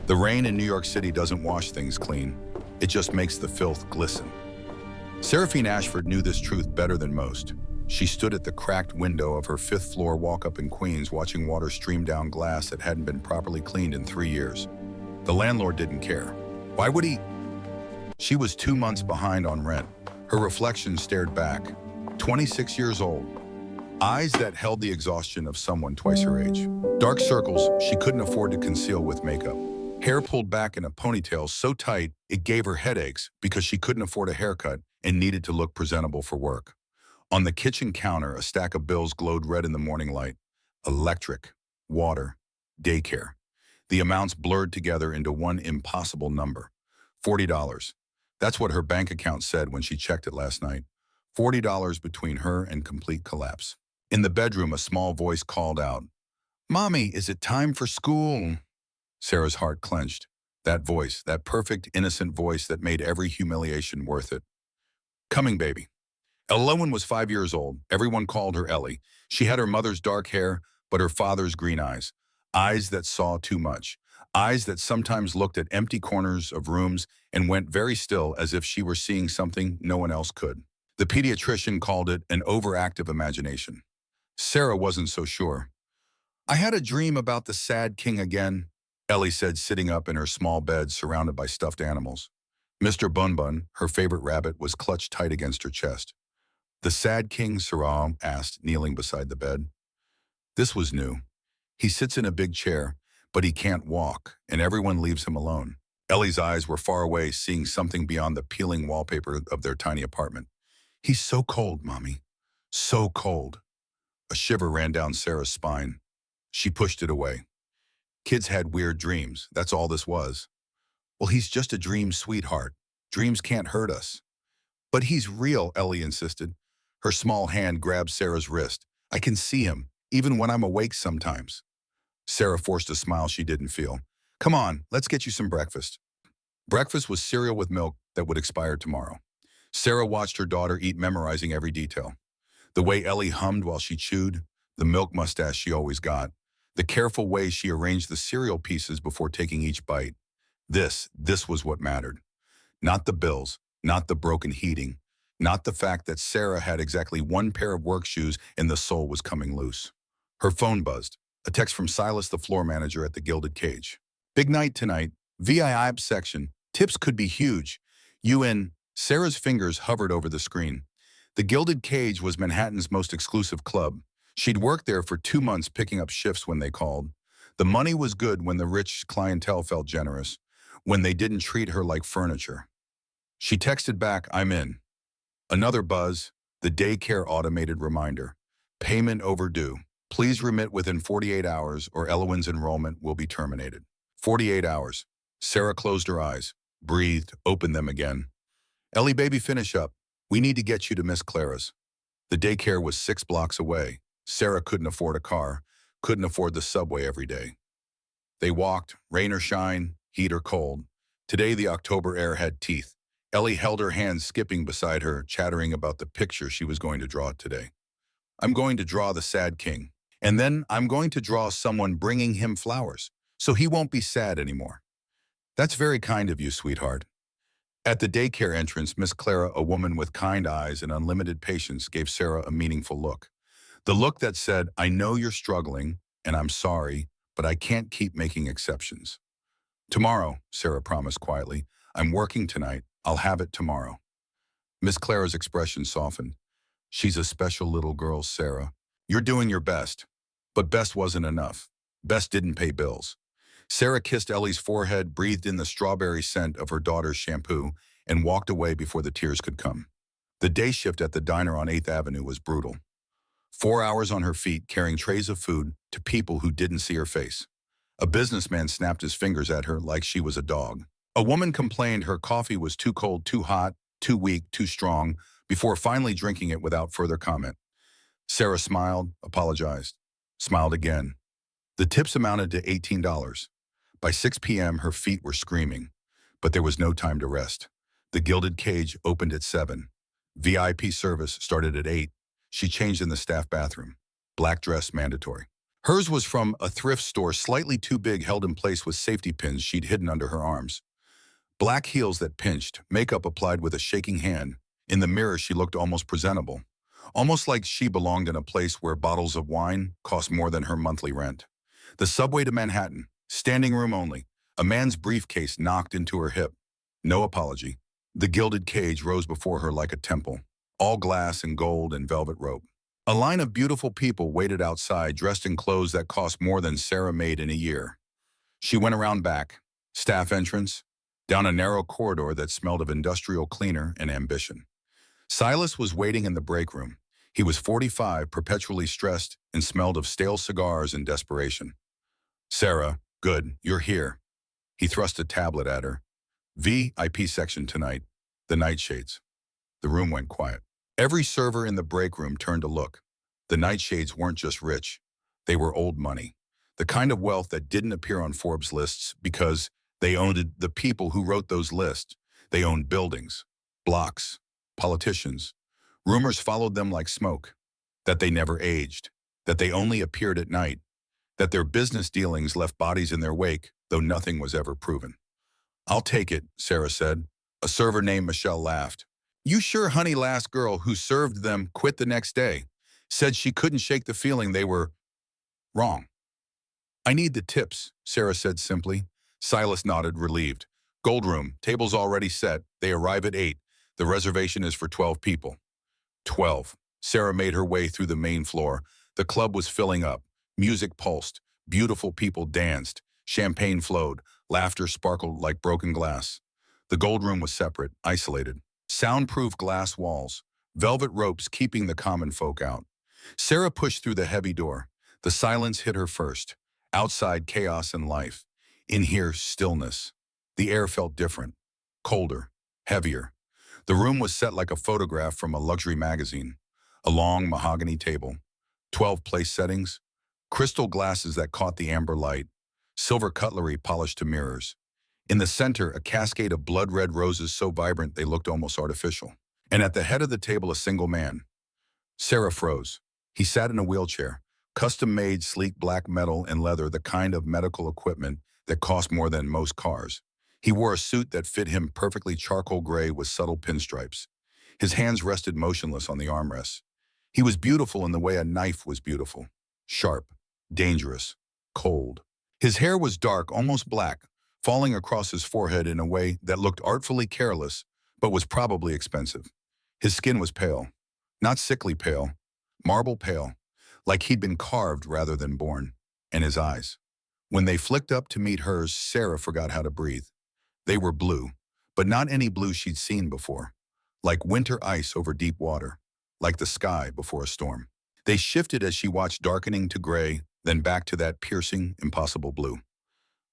The rain in New York City doesn't wash things clean. It just makes the filth glisten. Seraphine Ashford knew this truth better than most. She stood at the cracked window of her fifth-floor walk-up in Queens watching water stream down glass that hadn't been properly cleaned in 3 years. The landlord didn't care. Why would he? She was 2 months behind on rent. Her reflection stared back. 26 years old. Eyes that held the exhaustion of someone twice her age. Dark circles she couldn't afford to conceal with makeup. Hair pulled back in a ponytail so tight it gave her headaches because she couldn't afford a haircut and needed to look presentable for work. On the kitchen counter, a stack of bills glowed red in the morning light. Electric, water, daycare. The amounts blurred together into one impossible number. $40. That's what her bank account said when she checked it last night. $40 between her and complete collapse. In the bedroom, a small voice called out, "Mommy, is it time for school?" Sarah's heart clenched. That voice, that perfect, innocent voice that made every humiliation worth it. "Coming, baby." Ellen was 5 years old. Everyone called her Ellie. She had her mother's dark hair, but her father's green eyes. Eyes that saw too much. Eyes that sometimes looked at empty corners of rooms and went very still as if she were seeing something no one else could. The pediatrician called it an overactive imagination. Sarah wasn't so sure. "I had a dream about the sad king again," Ellie said, sitting up in her small bed surrounded by stuffed animals. Mr. Bunbun, her favorite rabbit, was clutched tight against her chest. "The sad king?" Sarah asked, kneeling beside the bed. This was new. "He sits in a big chair, but he can't walk, and everyone leaves him alone." Ellie's eyes were far away, seeing something beyond the peeling wallpaper of their tiny apartment. "He's so cold, Mommy. So cold." A shiver ran down Sarah's spine. She pushed it away. Kids had weird dreams. That's all this was. "Well, he's just a dream, sweetheart. Dreams can't hurt us." "But he's real," Ellie insisted. Her small hand grabbed Sarah's wrist. "I can see him, even when I'm awake sometimes." Sarah forced a smile she didn't feel. "Come on, let's get you some breakfast." Breakfast was cereal with milk that would expire tomorrow. Sarah watched her daughter eat, memorizing every detail. The way Ellie hummed while she chewed, the milk mustache she always got, the careful way she arranged the cereal pieces before taking each bite. This was what mattered. Not the bills, not the broken heating, not the fact that Sarah had exactly one pair of work shoes and the sole was coming loose. Her phone buzzed. A text from Silas, the floor manager at the Gilded Cage. "Big night tonight. VIP section. Tips could be huge. You in." Sarah's fingers hovered over the screen. The Gilded Cage was Manhattan's most exclusive club. She'd worked there for 2 months picking up shifts when they called. The money was good when the rich clientele felt generous, when they didn't treat her like furniture. She texted back, "I'm in." Another buzz, the daycare automated reminder. "Payment overdue. Please remit within 48 hours or Ellen's enrollment will be terminated." 48 hours. Sarah closed her eyes, breathed, opened them again. "Ellie, baby, finish up. We need to get you to Miss Clara's." The daycare was 6 blocks away. Sarah couldn't afford a car, couldn't afford the subway every day. They walked, rain or shine, heat or cold. Today the October air had teeth. Ellie held her hand, skipping beside her, chattering about the picture she was going to draw today. "I'm going to draw the sad king. And then I'm going to draw someone bringing him flowers, so he won't be sad anymore." "That's very kind of you, sweetheart." At the daycare entrance, Miss Clara, a woman with kind eyes and unlimited patience, gave Sarah a meaningful look. The look that said, "I know you're struggling, and I'm sorry, but I can't keep making exceptions." "Tomorrow," Sarah promised quietly. "I'm working tonight. I'll have it tomorrow." Miss Clara's expression softened. "She's a special little girl, Sarah. You're doing your best." But best wasn't enough. Best didn't pay bills. Sarah kissed Ellie's forehead, breathed in the strawberry scent of her daughter's shampoo, and walked away before the tears could come. The day shift at the diner on 8th Avenue was brutal. 4 hours on her feet, carrying trays of food to people who didn't see her face. A businessman snapped his fingers at her like she was a dog. A woman complained her coffee was too cold, too hot, too weak, too strong, before finally drinking it without further comment. Sarah smiled, apologized, smiled again. The tips amounted to $18. By 6 p.m., her feet were screaming, but there was no time to rest. The Gilded Cage opened at 7. VIP service started at 8. She changed in the staff bathroom. Black dress mandatory. Hers was from a thrift store slightly too big, held in place with safety pins she'd hidden under her arms. Black heels that pinched, makeup applied with a shaking hand. In the mirror, she looked almost presentable. Almost like she belonged in a place where bottles of wine cost more than her monthly rent. The subway to Manhattan, standing room only. A man's briefcase knocked into her hip. No apology. The gilded cage rose before her like a temple, all glass and gold and velvet rope. A line of beautiful people waited outside, dressed in clothes that cost more than Sarah made in a year. She went around back, staff entrance, down a narrow corridor that smelled of industrial cleaner and ambition. Silas was waiting in the break room. He was 45, perpetually stressed, and smelled of stale cigars and desperation. "Sarah, good, you're here." He thrust a tablet at her. "VIP section tonight. The nightshades." The room went quiet. Every server in the break room turned to look. The nightshades weren't just rich. They were old money. The kind of wealth that didn't appear on Forbes lists because they owned the people who wrote those lists. They owned buildings, blocks, politicians. Rumors followed them like smoke. That they never aged. That they only appeared at night. That their business dealings left bodies in their wake, though nothing was ever proven. "I'll take it," Sarah said. A server named Michelle laughed. "You sure, honey, last girl who served them quit the next day. Said she couldn't shake the feeling they were wrong." "I need the tips," Sarah said simply. Silas nodded, relieved. "Gold room, tables already set. They arrive at 8. The reservation is for 12 people." 12. Sarah made her way through the main floor. The club was filling up. Music pulsed. Beautiful people danced. Champagne flowed. Laughter sparkled like broken glass. The gold room was separate, isolated. Soundproof glass walls. Velvet ropes keeping the common folk out. Sarah pushed through the heavy door. The silence hit her first. Outside, chaos and life. In here, stillness. The air felt different. Colder. Heavier. The room was set like a photograph from a luxury magazine. A long mahogany table. 12 place settings. Crystal glasses that caught the amber light. Silver cutlery polished to mirrors. In the center, a cascade of blood-red roses so vibrant they looked almost artificial. And at the head of the table, a single man. Sarah froze. He sat in a wheelchair. Custom-made, sleek black metal and leather, the kind of medical equipment that cost more than most cars. He wore a suit that fit him perfectly, charcoal gray with subtle pinstripes. His hands rested motionless on the armrests. He was beautiful in the way a knife was beautiful. Sharp, dangerous, cold. His hair was dark, almost black, falling across his forehead in a way that looked artfully careless, but was probably expensive. His skin was pale. Not sickly pale, marble pale, like he'd been carved rather than born. And his eyes. When they flicked up to meet hers, Sarah forgot how to breathe. They were blue, but not any blue she'd seen before. Like winter ice over deep water, like the sky before a storm. They shifted as she watched, darkening to gray, then back to that piercing, impossible blue.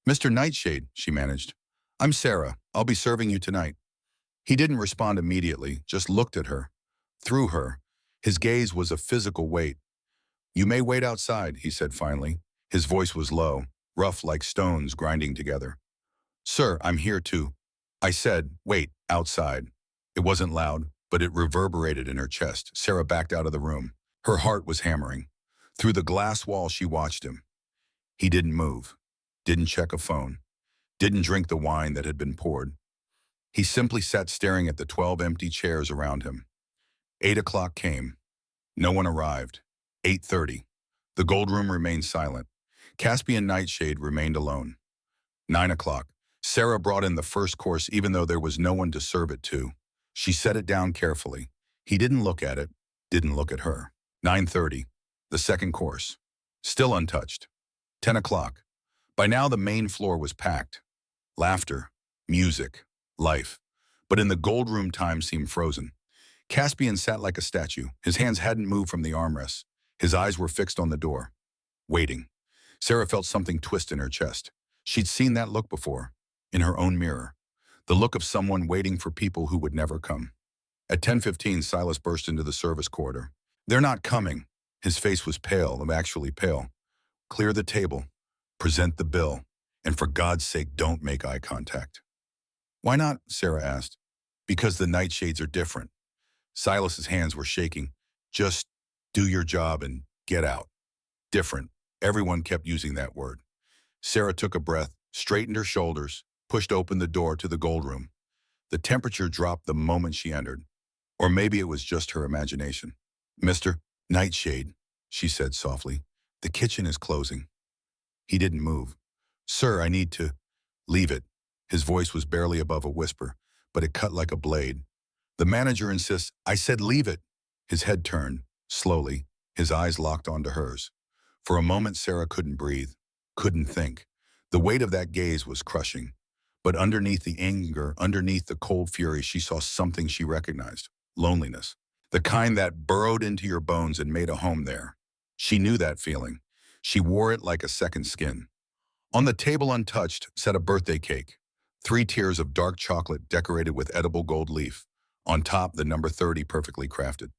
"Mr. Nightshade," she managed. "I'm Sarah. I'll be serving you tonight." He didn't respond immediately, just looked at her. Through her. His gaze was a physical weight. "You may wait outside," he said finally. His voice was low, rough like stones grinding together. "Sir, I'm here to—" I said, "Wait, outside." It wasn't loud, but it reverberated in her chest. Sarah backed out of the room. Her heart was hammering. Through the glass wall, she watched him. He didn't move, didn't check a phone, didn't drink the wine that had been poured. He simply sat staring at the 12 empty chairs around him. 8 o'clock came. No one arrived. 8:30. The gold room remained silent. Caspian Nightshade remained alone. 9 o'clock. Sarah brought in the first course even though there was no one to serve it to. She set it down carefully. He didn't look at it, didn't look at her. 9:30. The second course. Still untouched. 10 o'clock. By now the main floor was packed. Laughter, music, life. But in the gold room time seemed frozen. Caspian sat like a statue. His hands hadn't moved from the armrests. His eyes were fixed on the door. Waiting. Sarah felt something twist in her chest. She'd seen that look before. In her own mirror. The look of someone waiting for people who would never come. At 10:15, Silas burst into the service corridor. "They're not coming." His face was pale, actually pale. "Clear the table. Present the bill. And for God's sake, don't make eye contact." "Why not?" Sarah asked. "Because the nightshades are different." Silas's hands were shaking. "Just do your job and get out." "Different." Everyone kept using that word. Sarah took a breath, straightened her shoulders, pushed open the door to the gold room. The temperature dropped the moment she entered. Or maybe it was just her imagination. "Mr. Nightshade," she said softly, "the kitchen is closing." He didn't move. "Sir, I need to—" "Leave it." His voice was barely above a whisper, but it cut like a blade. "The manager insists—" "I said leave it." His head turned, slowly, his eyes locked onto hers. For a moment, Sarah couldn't breathe, couldn't think. The weight of that gaze was crushing. But underneath the anger, underneath the cold fury, she saw something she recognized: loneliness. The kind that burrowed into your bones and made a home there. She knew that feeling. She wore it like a second skin. On the table, untouched, sat a birthday cake. 3 tiers of dark chocolate decorated with edible gold leaf. On top, the number 30 perfectly crafted.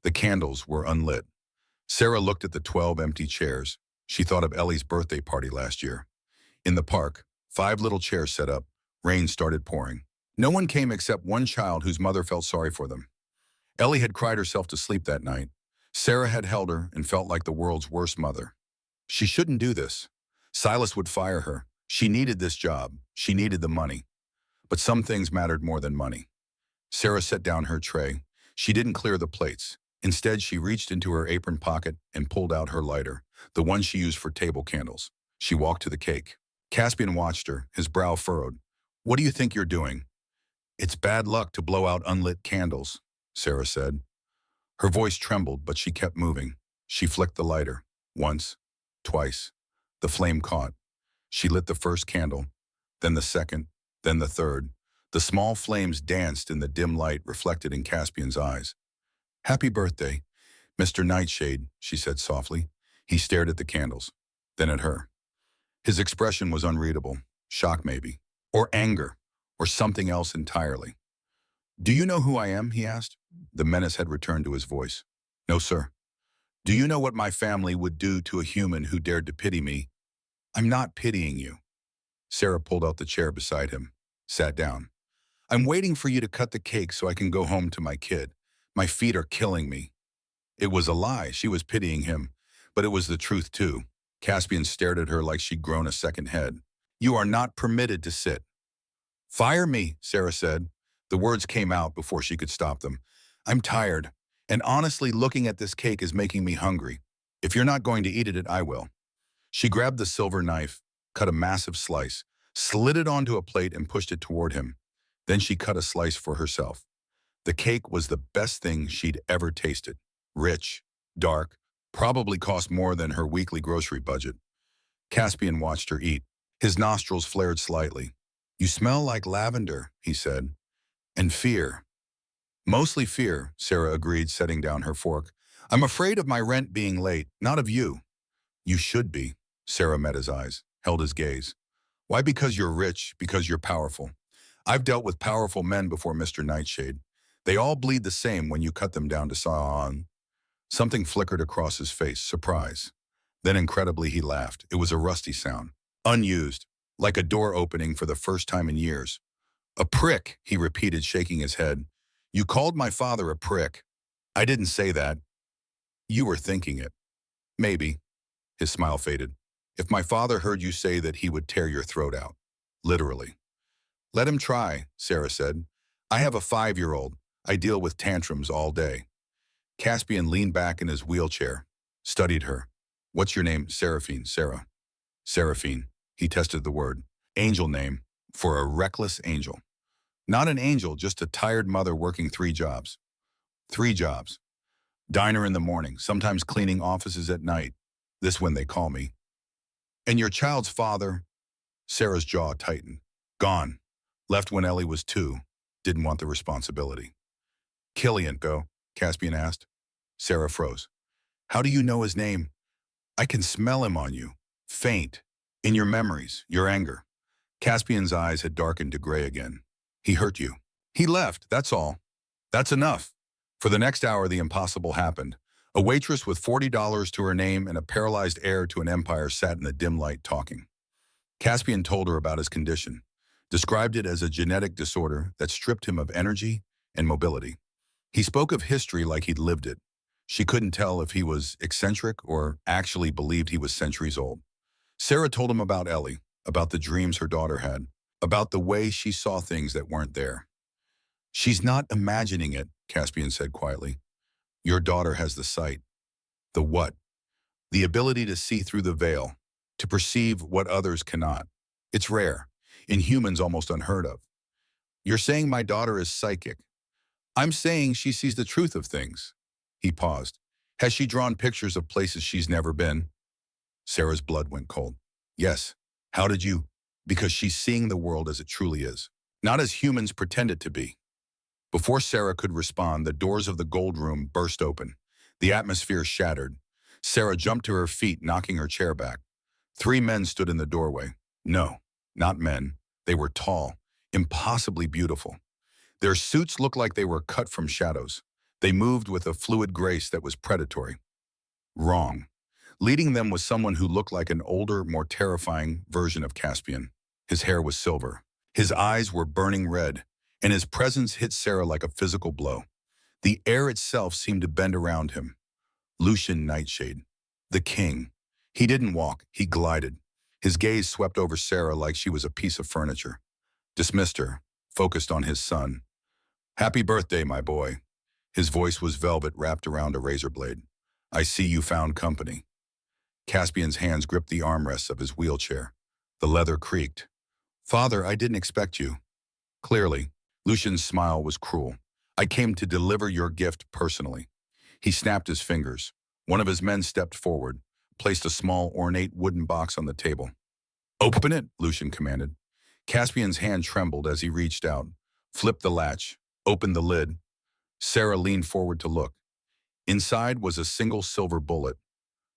The candles were unlit. Sarah looked at the 12 empty chairs. She thought of Ellie's birthday party last year. In the park, 5 little chairs set up. Rain started pouring. No one came except one child whose mother felt sorry for them. Ellie had cried herself to sleep that night. Sarah had held her and felt like the world's worst mother. She shouldn't do this. Silas would fire her. She needed this job. She needed the money. But some things mattered more than money. Sarah set down her tray. She didn't clear the plates. Instead, she reached into her apron pocket and pulled out her lighter, the one she used for table candles. She walked to the cake. Caspian watched her, his brow furrowed. "What do you think you're doing?" "It's bad luck to blow out unlit candles," Sarah said. Her voice trembled, but she kept moving. She flicked the lighter. Once, twice. The flame caught. She lit the first candle, then the second, then the third. The small flames danced in the dim light reflected in Caspian's eyes. "Happy birthday, Mr. Nightshade," she said softly. He stared at the candles, then at her. His expression was unreadable. Shock maybe. Or anger. Or something else entirely. "Do you know who I am?" he asked. The menace had returned to his voice. "No, sir." "Do you know what my family would do to a human who dared to pity me?" "I'm not pitying you." Sarah pulled out the chair beside him, sat down. "I'm waiting for you to cut the cake so I can go home to my kid. My feet are killing me." It was a lie. She was pitying him. But it was the truth, too. Caspian stared at her like she'd grown a second head. "You are not permitted to sit." "Fire me," Sarah said. The words came out before she could stop them. "I'm tired. And honestly, looking at this cake is making me hungry. If you're not going to eat it, I will." She grabbed the silver knife, cut a massive slice, slid it onto a plate and pushed it toward him. Then she cut a slice for herself. The cake was the best thing she'd ever tasted. Rich, dark, probably cost more than her weekly grocery budget. Caspian watched her eat. His nostrils flared slightly. "You smell like lavender," he said. "And fear." "Mostly fear," Sarah agreed, setting down her fork. "I'm afraid of my rent being late, not of you." "You should be." Sarah met his eyes, held his gaze. "Why? Because you're rich, because you're powerful. I've dealt with powerful men before, Mr. Nightshade. They all bleed the same when you cut them down to saw on." Something flickered across his face, surprise. Then incredibly he laughed. It was a rusty sound, unused, like a door opening for the first time in years. "A prick," he repeated, shaking his head. "You called my father a prick." "I didn't say that." "You were thinking it." "Maybe." His smile faded. "If my father heard you say that, he would tear your throat out. Literally." "Let him try," Sarah said. "I have a 5-year-old. I deal with tantrums all day." Caspian leaned back in his wheelchair, studied her. "What's your name?" "Seraphine." "Sarah." "Seraphine." He tested the word. "Angel name. For a reckless angel." "Not an angel, just a tired mother working 3 jobs." "3 jobs. Diner in the morning, sometimes cleaning offices at night. This when they call me." "And your child's father?" Sarah's jaw tightened. "Gone. Left when Ellie was 2. Didn't want the responsibility." "Killian, go?" Caspian asked. Sarah froze. "How do you know his name?" "I can smell him on you. Faint. In your memories, your anger." Caspian's eyes had darkened to gray again. "He hurt you." "He left, that's all." "That's enough." For the next hour, the impossible happened. A waitress with $40 to her name and a paralyzed heir to an empire sat in the dim light talking. Caspian told her about his condition, described it as a genetic disorder that stripped him of energy and mobility. He spoke of history like he'd lived it. She couldn't tell if he was eccentric or actually believed he was centuries old. Sarah told him about Ellie, about the dreams her daughter had, about the way she saw things that weren't there. She's not imagining it, Caspian said quietly. Your daughter has the sight. The what? The ability to see through the veil, to perceive what others cannot. It's rare, in humans almost unheard of. You're saying my daughter is psychic. I'm saying she sees the truth of things. He paused. Has she drawn pictures of places she's never been? Sarah's blood went cold. Yes. How did you? Because she's seeing the world as it truly is, not as humans pretend it to be. Before Sarah could respond, the doors of the gold room burst open. The atmosphere shattered. Sarah jumped to her feet, knocking her chair back. 3 men stood in the doorway. No, not men. They were tall, impossibly beautiful. Their suits looked like they were cut from shadows. They moved with a fluid grace that was predatory. Wrong. Leading them was someone who looked like an older, more terrifying version of Caspian. His hair was silver. His eyes were burning red, and his presence hit Sarah like a physical blow. The air itself seemed to bend around him. Lucian Nightshade. The king. He didn't walk, he glided. His gaze swept over Sarah like she was a piece of furniture. Dismissed her, focused on his son. Happy birthday, my boy. His voice was velvet wrapped around a razor blade. I see you found company. Caspian's hands gripped the armrests of his wheelchair. The leather creaked. Father, I didn't expect you. Clearly, Lucian's smile was cruel. I came to deliver your gift personally. He snapped his fingers. One of his men stepped forward, placed a small, ornate wooden box on the table. Open it, Lucian commanded. Caspian's hand trembled as he reached out, flipped the latch, opened the lid. Sarah leaned forward to look. Inside was a single silver bullet.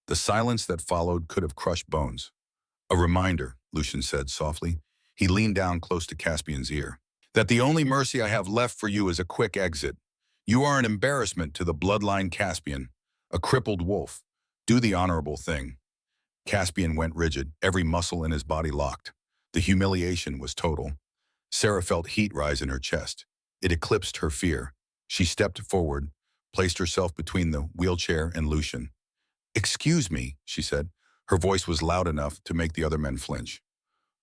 The silence that followed could have crushed bones. A reminder, Lucian said softly. He leaned down close to Caspian's ear. That the only mercy I have left for you is a quick exit. You are an embarrassment to the bloodline Caspian, a crippled wolf. Do the honorable thing. Caspian went rigid, every muscle in his body locked. The humiliation was total. Sarah felt heat rise in her chest. It eclipsed her fear. She stepped forward, placed herself between the wheelchair and Lucian. Excuse me, she said. Her voice was loud enough to make the other men flinch.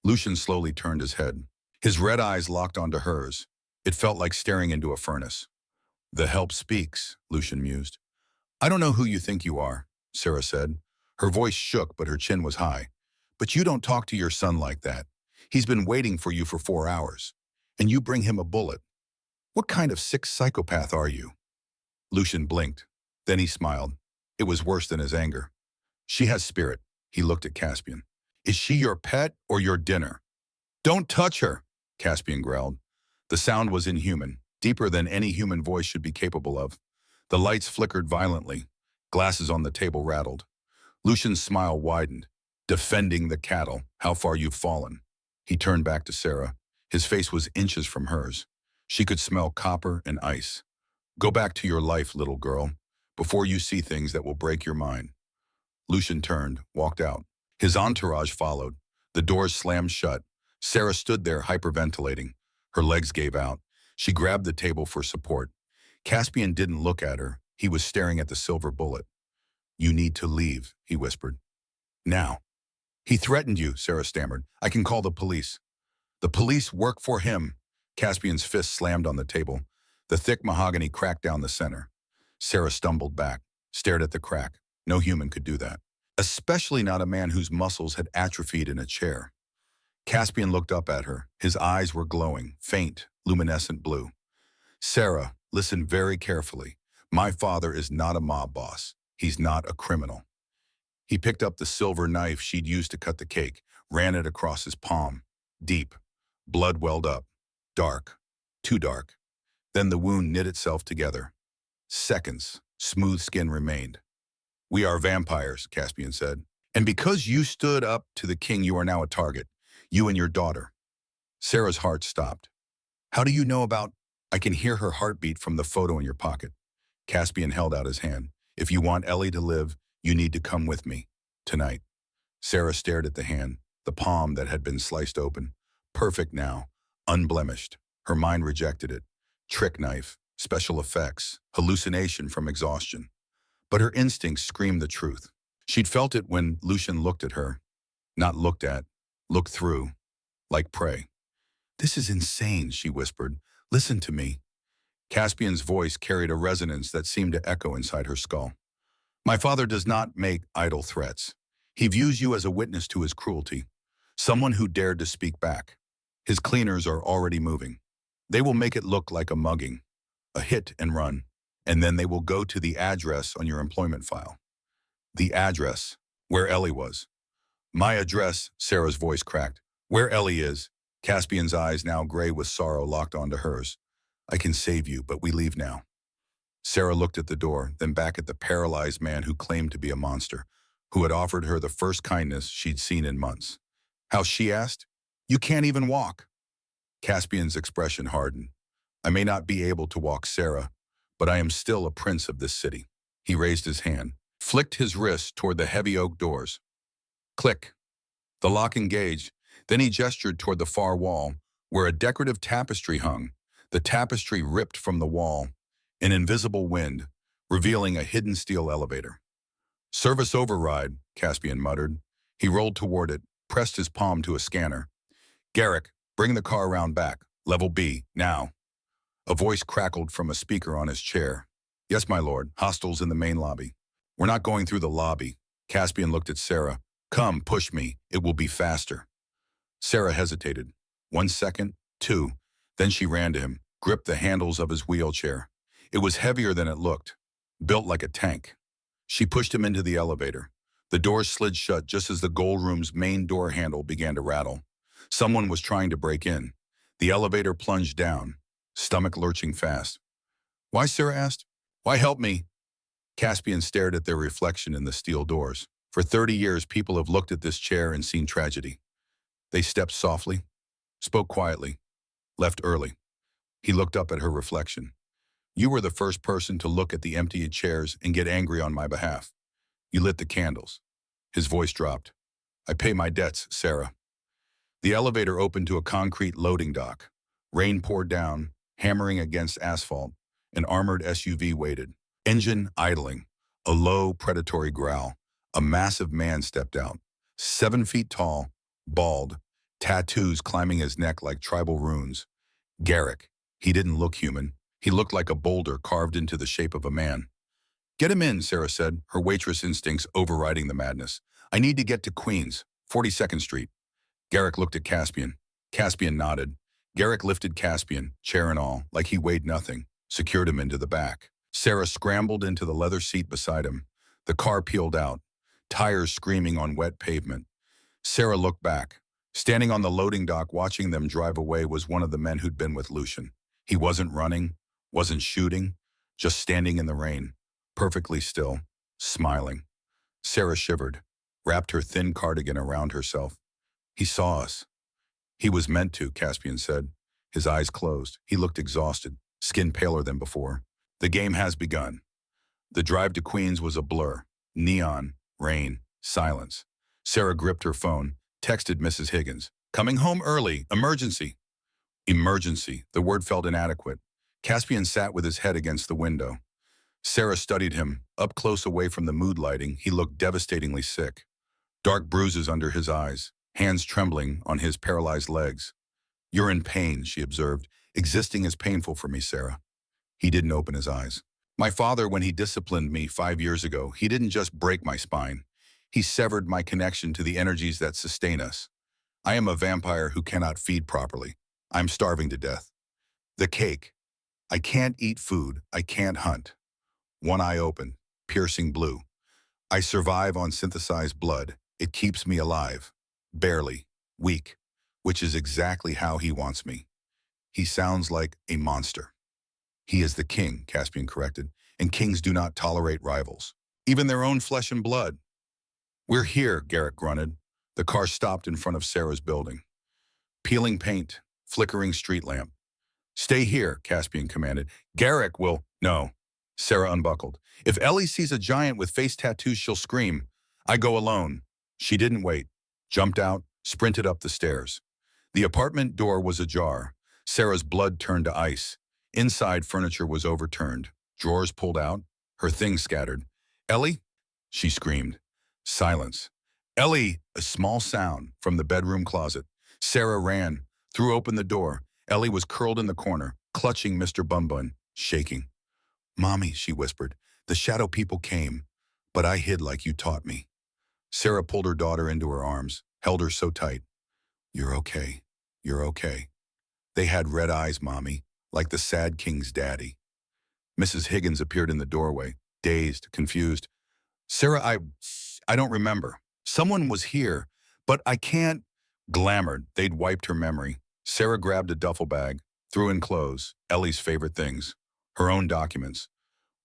Lucian slowly turned his head. His red eyes locked onto hers. It felt like staring into a furnace. The help speaks, Lucian mused. I don't know who you think you are, Sarah said. Her voice shook, but her chin was high. But you don't talk to your son like that. He's been waiting for you for 4 hours. And you bring him a bullet. What kind of sick psychopath are you? Lucian blinked. Then he smiled. It was worse than his anger. She has spirit. He looked at Caspian. Is she your pet or your dinner? Don't touch her, Caspian growled. The sound was inhuman, deeper than any human voice should be capable of. The lights flickered violently. Glasses on the table rattled. Lucian's smile widened. Defending the cattle, how far you've fallen. He turned back to Sarah. His face was inches from hers. She could smell copper and ice. Go back to your life, little girl, before you see things that will break your mind. Lucian turned, walked out. His entourage followed. The doors slammed shut. Sarah stood there hyperventilating. Her legs gave out. She grabbed the table for support. Caspian didn't look at her. He was staring at the silver bullet. You need to leave, he whispered. Now. He threatened you, Sarah stammered. I can call the police. The police work for him. Caspian's fist slammed on the table. The thick mahogany cracked down the center. Sarah stumbled back, stared at the crack. No human could do that. Especially not a man whose muscles had atrophied in a chair. Caspian looked up at her. His eyes were glowing, faint, luminescent blue. Sarah, listen very carefully. My father is not a mob boss. He's not a criminal. He picked up the silver knife she'd used to cut the cake, ran it across his palm. Deep. Blood welled up. Dark. Too dark. Then the wound knit itself together. Seconds. Smooth skin remained. We are vampires, Caspian said. And because you stood up to the king, you are now a target. You and your daughter. Sarah's heart stopped. How do you know about... I can hear her heartbeat from the photo in your pocket. Caspian held out his hand. If you want Ellie to live, you need to come with me. Tonight. Sarah stared at the hand, the palm that had been sliced open. Perfect now. Unblemished. Her mind rejected it. Trick knife. Special effects. Hallucination from exhaustion. but her instincts screamed the truth. She'd felt it when Lucian looked at her. Not looked at, looked through, like prey. "This is insane," she whispered. "Listen to me." Caspian's voice carried a resonance that seemed to echo inside her skull. "My father does not make idle threats. He views you as a witness to his cruelty, someone who dared to speak back. His cleaners are already moving. They will make it look like a mugging, a hit and run, and then they will go to the address on your employment file." The address, where Ellie was. "My address," Sarah's voice cracked. "Where Ellie is." Caspian's eyes, now gray with sorrow, locked onto hers. "I can save you, but we leave now." Sarah looked at the door, then back at the paralyzed man who claimed to be a monster, who had offered her the first kindness she'd seen in months. "How?" she asked. "You can't even walk." Caspian's expression hardened. "I may not be able to walk, Sarah, but I am still a prince of this city." He raised his hand, flicked his wrist toward the heavy oak doors. Click. The lock engaged. Then he gestured toward the far wall, where a decorative tapestry hung. The tapestry ripped from the wall, an invisible wind, revealing a hidden steel elevator. "Service override," Caspian muttered. He rolled toward it, pressed his palm to a scanner. "Garrick, bring the car around back. Level B, now." A voice crackled from a speaker on his chair. "Yes, my lord. Hostiles in the main lobby." "We're not going through the lobby." Caspian looked at Sarah. "Come, push me. It will be faster." Sarah hesitated. 1 second, 2. Then she ran to him, gripped the handles of his wheelchair. It was heavier than it looked, built like a tank. She pushed him into the elevator. The doors slid shut just as the gold room's main door handle began to rattle. Someone was trying to break in. The elevator plunged down, stomach lurching fast. "Why?" Sarah asked. "Why help me?" Caspian stared at their reflection in the steel doors. For 30 years, people have looked at this chair and seen tragedy. They stepped softly, spoke quietly, left early. He looked up at her reflection. "You were the first person to look at the empty chairs and get angry on my behalf. You lit the candles." His voice dropped. "I pay my debts, Sarah." The elevator opened to a concrete loading dock. Rain poured down, hammering against asphalt. An armored SUV waited. Engine idling. A low, predatory growl. A massive man stepped out. 7 feet tall, bald, tattoos climbing his neck like tribal runes. Garrick. He didn't look human. He looked like a boulder carved into the shape of a man. "Get him in," Sarah said, her waitress instincts overriding the madness. "I need to get to Queens, 42nd Street. Garrick looked at Caspian. Caspian nodded. Garrick lifted Caspian, chair and all, like he weighed nothing, secured him into the back. Sarah scrambled into the leather seat beside him. The car peeled out, tires screaming on wet pavement. Sarah looked back. Standing on the loading dock watching them drive away was one of the men who'd been with Lucian. He wasn't running, wasn't shooting, just standing in the rain, perfectly still, smiling. Sarah shivered, wrapped her thin cardigan around herself. "He saw us." "He was meant to," Caspian said. His eyes closed. He looked exhausted, skin paler than before. "The game has begun." The drive to Queens was a blur. Neon, rain, silence. Sarah gripped her phone, texted Mrs. Higgins. "Coming home early. Emergency." Emergency. The word felt inadequate. Caspian sat with his head against the window. Sarah studied him. Up close away from the mood lighting, he looked devastatingly sick. Dark bruises under his eyes, hands trembling on his paralyzed legs. "You're in pain," she observed. "Existing is painful for me, Sarah." He didn't open his eyes. "My father, when he disciplined me 5 years ago, he didn't just break my spine. He severed my connection to the energies that sustain us. I am a vampire who cannot feed properly. I'm starving to death. The cake. I can't eat food. I can't hunt. One eye open, piercing blue. I survive on synthesized blood. It keeps me alive. Barely. Weak. Which is exactly how he wants me. He sounds like a monster." "He is the king," Caspian corrected, "and kings do not tolerate rivals, even their own flesh and blood." "We're here," Garrick grunted. The car stopped in front of Sarah's building. Peeling paint, flickering street lamp. "Stay here," Caspian commanded. "Garrick will—" "No." Sarah unbuckled. "If Ellie sees a giant with face tattoos, she'll scream. I go alone." She didn't wait. Jumped out, sprinted up the stairs. The apartment door was ajar. Sarah's blood turned to ice. Inside, furniture was overturned. Drawers pulled out, her things scattered. Ellie? She screamed. Silence. Ellie, a small sound from the bedroom closet. Sarah ran, threw open the door. Ellie was curled in the corner, clutching Mr. Bunbun, shaking. Mommy, she whispered, the shadow people came, but I hid like you taught me. Sarah pulled her daughter into her arms, held her so tight. You're okay. You're okay. They had red eyes, Mommy, like the sad king's daddy. Mrs. Higgins appeared in the doorway, dazed, confused. Sarah, I don't remember. Someone was here, but I can't. Glamored, they'd wiped her memory. Sarah grabbed a duffel bag, threw in clothes, Ellie's favorite things, her own documents.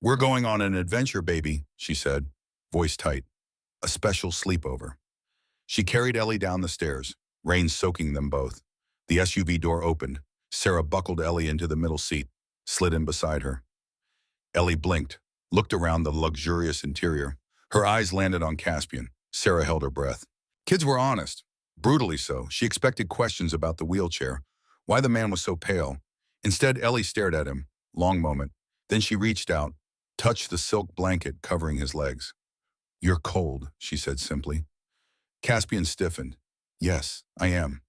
We're going on an adventure, baby, she said, voice tight. A special sleepover. She carried Ellie down the stairs, rain soaking them both. The SUV door opened. Sarah buckled Ellie into the middle seat, slid in beside her. Ellie blinked, looked around the luxurious interior. Her eyes landed on Caspian. Sarah held her breath. Kids were honest, brutally so. She expected questions about the wheelchair, why the man was so pale. Instead, Ellie stared at him, long moment. Then she reached out, touched the silk blanket covering his legs. You're cold, she said simply. Caspian stiffened. Yes, I am.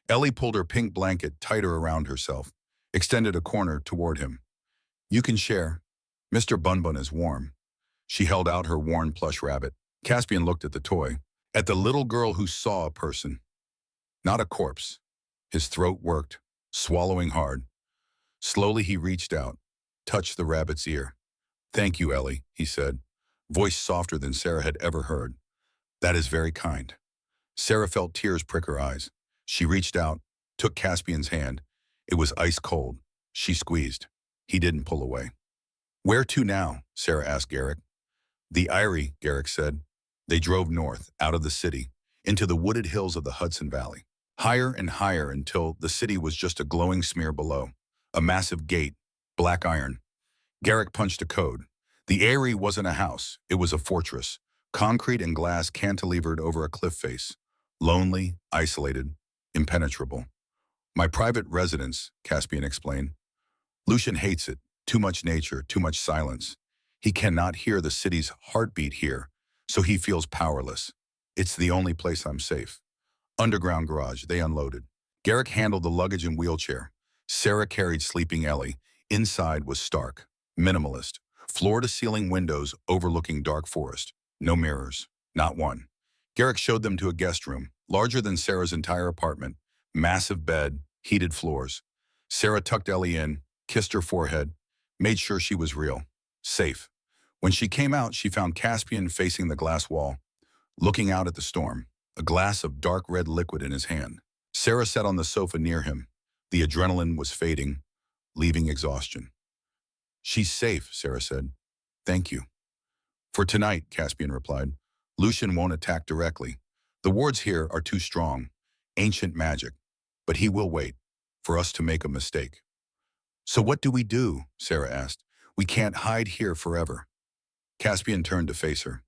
Ellie pulled her pink blanket tighter around herself, extended a corner toward him. You can share. Mr. Bunbun is warm. She held out her worn plush rabbit. Caspian looked at the toy, at the little girl who saw a person, not a corpse. His throat worked, swallowing hard. Slowly he reached out, touched the rabbit's ear. Thank you, Ellie, he said, voice softer than Sarah had ever heard. That is very kind. Sarah felt tears prick her eyes. She reached out, took Caspian's hand. It was ice cold. She squeezed. He didn't pull away. Where to now? Sarah asked Garrick. The Eyrie, Garrick said. They drove north, out of the city, into the wooded hills of the Hudson Valley. Higher and higher until the city was just a glowing smear below. A massive gate, black iron. Garrick punched a code. The Eyrie wasn't a house, it was a fortress. Concrete and glass cantilevered over a cliff face. Lonely, isolated, impenetrable. My private residence, Caspian explained. Lucian hates it. Too much nature, too much silence. He cannot hear the city's heartbeat here, so he feels powerless. It's the only place I'm safe. Underground garage, they unloaded. Garrick handled the luggage and wheelchair. Sarah carried sleeping Ellie. Inside was stark, minimalist. Floor-to-ceiling windows overlooking dark forest. No mirrors, not one. Garrick showed them to a guest room, larger than Sarah's entire apartment. Massive bed, heated floors. Sarah tucked Ellie in, kissed her forehead, made sure she was real, safe. When she came out, she found Caspian facing the glass wall, looking out at the storm, a glass of dark red liquid in his hand. Sarah sat on the sofa near him. The adrenaline was fading, leaving exhaustion. She's safe, Sarah said. Thank you. For tonight, Caspian replied. Lucian won't attack directly. The wards here are too strong, ancient magic. But he will wait, for us to make a mistake. So what do we do? Sarah asked. We can't hide here forever. Caspian turned to face her.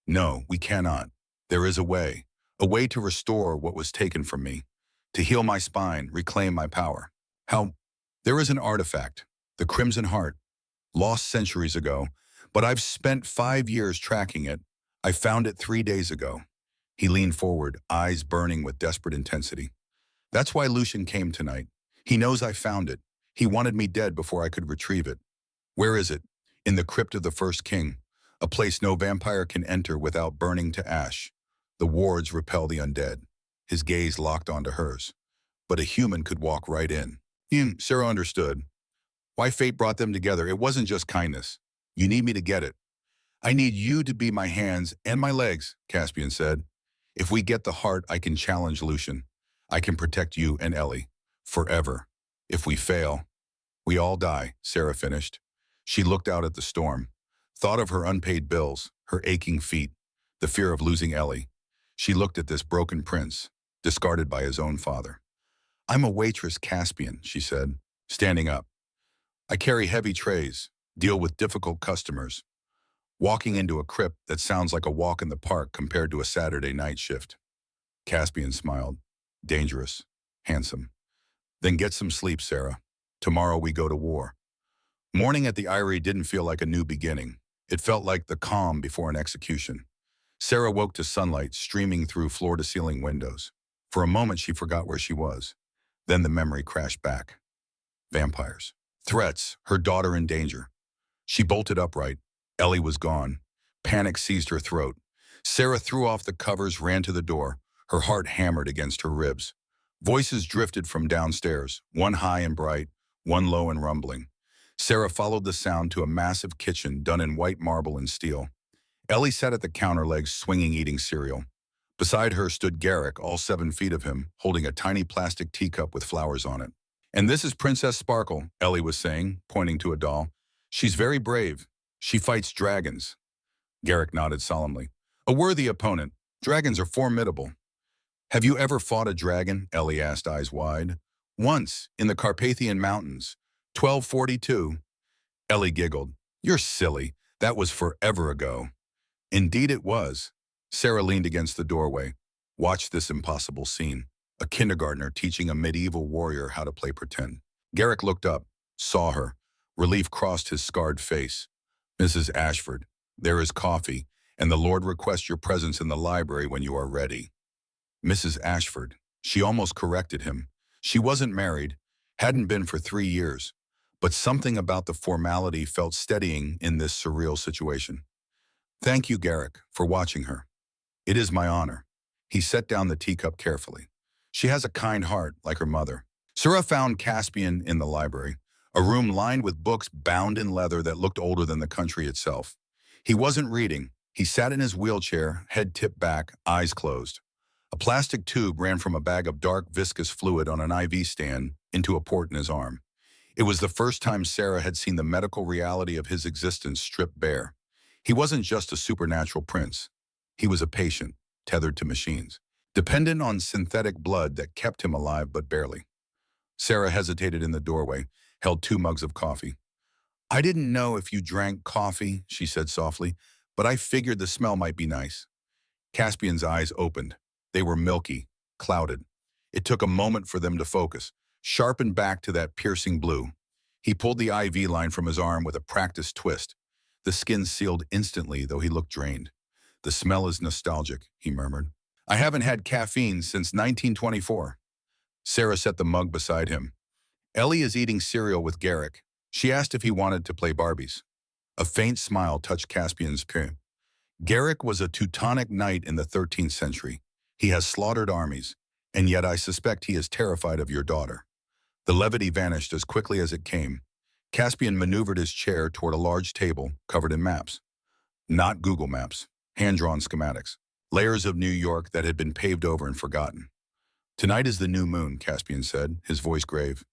No, we cannot. There is a way to restore what was taken from me, to heal my spine, reclaim my power. How? There is an artifact, the Crimson Heart, lost centuries ago, but I've spent 5 years tracking it. I found it 3 days ago. He leaned forward, eyes burning with desperate intensity. That's why Lucian came tonight. He knows I found it. He wanted me dead before I could retrieve it. Where is it? In the crypt of the first king, a place no vampire can enter without burning to ash. The wards repel the undead. His gaze locked onto hers. But a human could walk right in. Sarah understood. Why fate brought them together, it wasn't just kindness. You need me to get it. I need you to be my hands and my legs, Caspian said. If we get the heart, I can challenge Lucian. I can protect you and Ellie. Forever. If we fail, we all die, Sarah finished. She looked out at the storm, thought of her unpaid bills, her aching feet, the fear of losing Ellie. She looked at this broken prince, discarded by his own father. I'm a waitress, Caspian, she said, standing up. I carry heavy trays, deal with difficult customers. Walking into a crypt that sounds like a walk in the park compared to a Saturday night shift. Caspian smiled. Dangerous. Handsome. Then get some sleep, Sarah. Tomorrow we go to war. Morning at the Eyrie didn't feel like a new beginning. It felt like the calm before an execution. Sarah woke to sunlight streaming through floor-to-ceiling windows. For a moment, she forgot where she was. Then the memory crashed back. Vampires. Threats, her daughter in danger. She bolted upright. Ellie was gone. Panic seized her throat. Sarah threw off the covers, ran to the door. Her heart hammered against her ribs. Voices drifted from downstairs, one high and bright, one low and rumbling. Sarah followed the sound to a massive kitchen done in white marble and steel. Ellie sat at the counter, legs swinging, eating cereal. Beside her stood Garrick, all 7 feet of him, holding a tiny plastic teacup with flowers on it. "And this is Princess Sparkle," Ellie was saying, pointing to a doll. "She's very brave. She fights dragons." Garrick nodded solemnly. "A worthy opponent. Dragons are formidable." "Have you ever fought a dragon?" Ellie asked, eyes wide. "Once, in the Carpathian Mountains. 1242. Ellie giggled. "You're silly. That was forever ago." "Indeed it was." Sarah leaned against the doorway. Watch this impossible scene. A kindergartner teaching a medieval warrior how to play pretend. Garrick looked up, saw her. Relief crossed his scarred face. "Mrs. Ashford, there is coffee, and the Lord requests your presence in the library when you are ready." Mrs. Ashford. She almost corrected him. She wasn't married, hadn't been for 3 years, but something about the formality felt steadying in this surreal situation. "Thank you, Garrick, for watching her." "It is my honor." He set down the teacup carefully. "She has a kind heart, like her mother." Sarah found Caspian in the library, a room lined with books bound in leather that looked older than the country itself. He wasn't reading. He sat in his wheelchair, head tipped back, eyes closed. A plastic tube ran from a bag of dark, viscous fluid on an IV stand into a port in his arm. It was the first time Sarah had seen the medical reality of his existence stripped bare. He wasn't just a supernatural prince. He was a patient, tethered to machines, dependent on synthetic blood that kept him alive but barely. Sarah hesitated in the doorway, held 2 mugs of coffee. "I didn't know if you drank coffee," she said softly, "but I figured the smell might be nice." Caspian's eyes opened. They were milky, clouded. It took a moment for them to focus, sharpened back to that piercing blue. He pulled the IV line from his arm with a practiced twist. The skin sealed instantly, though he looked drained. "The smell is nostalgic," he murmured. "I haven't had caffeine since 1924. Sarah set the mug beside him. "Ellie is eating cereal with Garrick. She asked if he wanted to play Barbies." A faint smile touched Caspian's chin. "Garrick was a Teutonic knight in the 13th century. He has slaughtered armies, and yet I suspect he is terrified of your daughter." The levity vanished as quickly as it came. Caspian maneuvered his chair toward a large table covered in maps. Not Google Maps, hand-drawn schematics, layers of New York that had been paved over and forgotten. "Tonight is the new moon," Caspian said, his voice grave.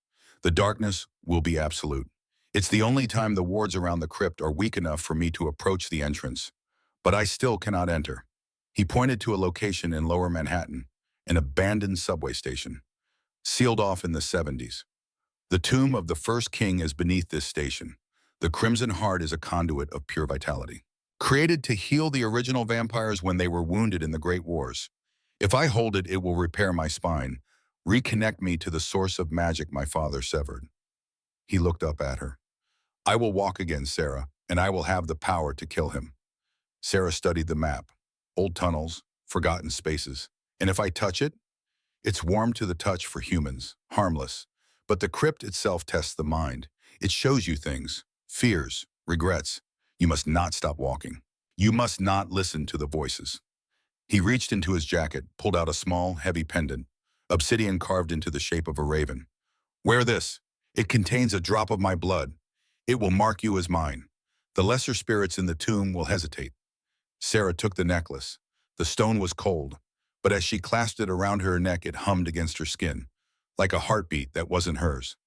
"The darkness will be absolute. It's the only time the wards around the crypt are weak enough for me to approach the entrance. But I still cannot enter." He pointed to a location in Lower Manhattan, an abandoned subway station, sealed off in the 70s. "The tomb of the first king is beneath this station. The Crimson Heart is a conduit of pure vitality, created to heal the original vampires when they were wounded in the Great Wars. If I hold it, it will repair my spine, reconnect me to the source of magic my father severed." He looked up at her. "I will walk again, Sarah, and I will have the power to kill him." Sarah studied the map. Old tunnels, forgotten spaces. "And if I touch it?" "It's warm to the touch for humans, harmless. But the crypt itself tests the mind. It shows you things, fears, regrets. You must not stop walking. You must not listen to the voices." He reached into his jacket, pulled out a small, heavy pendant, obsidian carved into the shape of a raven. "Wear this. It contains a drop of my blood. It will mark you as mine. The lesser spirits in the tomb will hesitate." Sarah took the necklace. The stone was cold, but as she clasped it around her neck, it hummed against her skin, like a heartbeat that wasn't hers.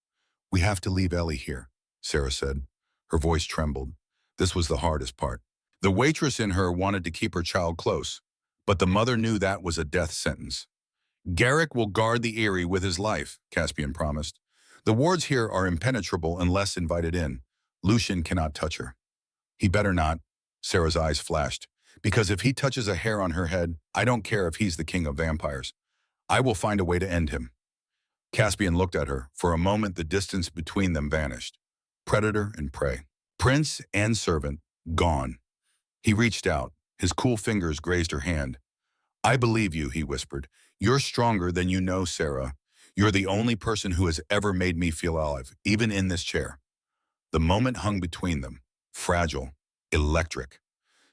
"We have to leave Ellie here," Sarah said. Her voice trembled. This was the hardest part. The waitress in her wanted to keep her child close, but the mother knew that was a death sentence. "Garrick will guard the Eyrie with his life," Caspian promised. "The wards here are impenetrable unless invited in. Lucian cannot touch her." "He better not," Sarah's eyes flashed, "because if he touches a hair on her head, I don't care if he's the king of vampires. I will find a way to end him." Caspian looked at her. For a moment, the distance between them vanished. Predator and prey. Prince and servant. Gone. He reached out. His cool fingers grazed her hand. I believe you, he whispered. You're stronger than you know, Sarah. You're the only person who has ever made me feel alive, even in this chair. The moment hung between them, fragile, electric.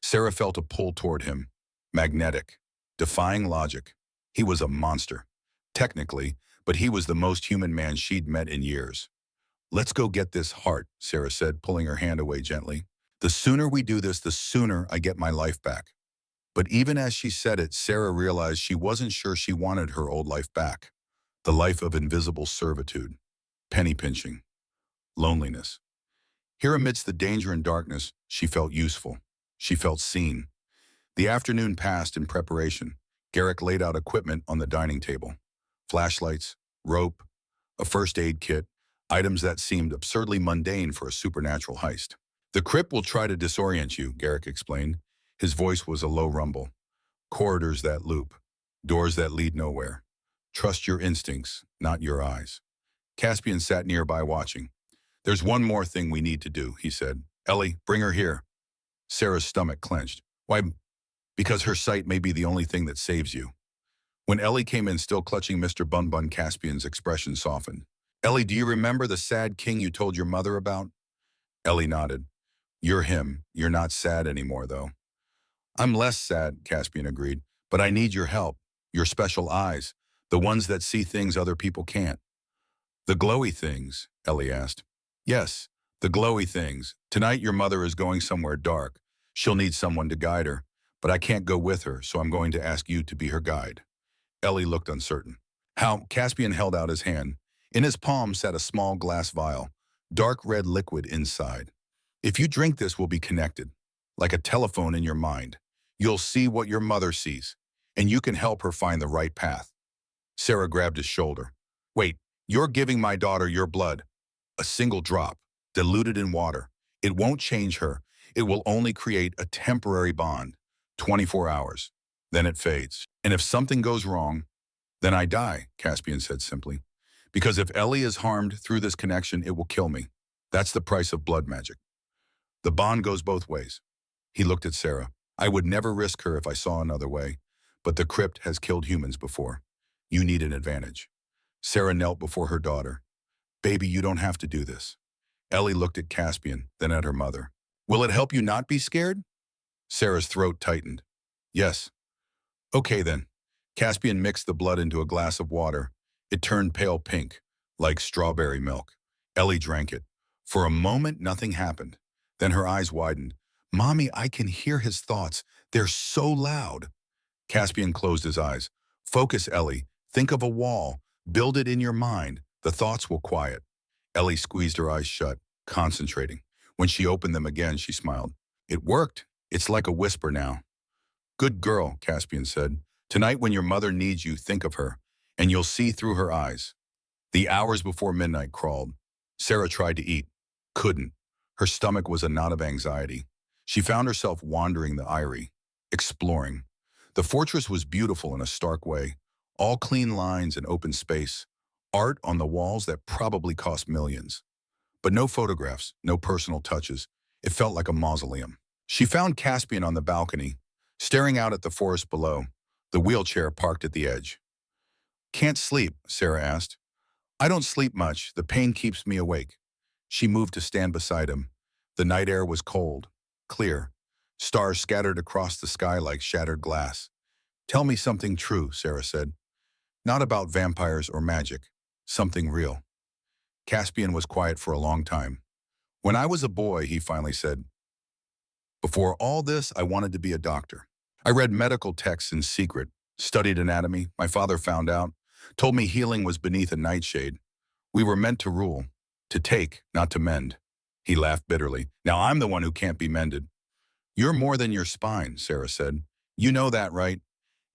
Sarah felt a pull toward him, magnetic, defying logic. He was a monster, technically, but he was the most human man she'd met in years. Let's go get this heart, Sarah said, pulling her hand away gently. The sooner we do this, the sooner I get my life back. But even as she said it, Sarah realized she wasn't sure she wanted her old life back. The life of invisible servitude, penny pinching, loneliness. Here amidst the danger and darkness, she felt useful. She felt seen. The afternoon passed in preparation. Garrick laid out equipment on the dining table. Flashlights, rope, a first aid kit, items that seemed absurdly mundane for a supernatural heist. The crypt will try to disorient you, Garrick explained. His voice was a low rumble. Corridors that loop, doors that lead nowhere. Trust your instincts, not your eyes. Caspian sat nearby watching. There's one more thing we need to do, he said. Ellie, bring her here. Sarah's stomach clenched. Why? Because her sight may be the only thing that saves you. When Ellie came in still clutching Mr. Bun Bun, Caspian's expression softened. Ellie, do you remember the sad king you told your mother about? Ellie nodded. You're him. You're not sad anymore, though. I'm less sad, Caspian agreed, but I need your help, your special eyes, the ones that see things other people can't. The glowy things, Ellie asked. Yes, the glowy things. Tonight your mother is going somewhere dark. She'll need someone to guide her, but I can't go with her, so I'm going to ask you to be her guide. Ellie looked uncertain. How? Caspian held out his hand. In his palm sat a small glass vial, dark red liquid inside. If you drink this, we'll be connected, like a telephone in your mind. You'll see what your mother sees, and you can help her find the right path. Sarah grabbed his shoulder. Wait, you're giving my daughter your blood. A single drop, diluted in water. It won't change her. It will only create a temporary bond. 24 hours. Then it fades. And if something goes wrong, then I die, Caspian said simply. Because if Ellie is harmed through this connection, it will kill me. That's the price of blood magic. The bond goes both ways. He looked at Sarah. I would never risk her if I saw another way, but the crypt has killed humans before. You need an advantage. Sarah knelt before her daughter. Baby, you don't have to do this. Ellie looked at Caspian, then at her mother. Will it help you not be scared? Sarah's throat tightened. Yes. Okay then. Caspian mixed the blood into a glass of water. It turned pale pink, like strawberry milk. Ellie drank it. For a moment, nothing happened. Then her eyes widened. Mommy, I can hear his thoughts. They're so loud. Caspian closed his eyes. Focus, Ellie. Think of a wall. Build it in your mind. The thoughts will quiet. Ellie squeezed her eyes shut, concentrating. When she opened them again, she smiled. It worked. It's like a whisper now. Good girl, Caspian said. Tonight when your mother needs you, think of her, and you'll see through her eyes. The hours before midnight crawled. Sarah tried to eat. Couldn't. Her stomach was a knot of anxiety. She found herself wandering the eyrie, exploring. The fortress was beautiful in a stark way. All clean lines and open space. Art on the walls that probably cost millions. But no photographs, no personal touches. It felt like a mausoleum. She found Caspian on the balcony, staring out at the forest below, the wheelchair parked at the edge. Can't sleep, Sarah asked. I don't sleep much. The pain keeps me awake. She moved to stand beside him. The night air was cold, clear. Stars scattered across the sky like shattered glass. Tell me something true, Sarah said. Not about vampires or magic. Something real. Caspian was quiet for a long time. When I was a boy, he finally said, before all this, I wanted to be a doctor. I read medical texts in secret, studied anatomy. My father found out, told me healing was beneath a nightshade. We were meant to rule, to take, not to mend. He laughed bitterly. Now I'm the one who can't be mended. You're more than your spine, Sarah said. You know that, right?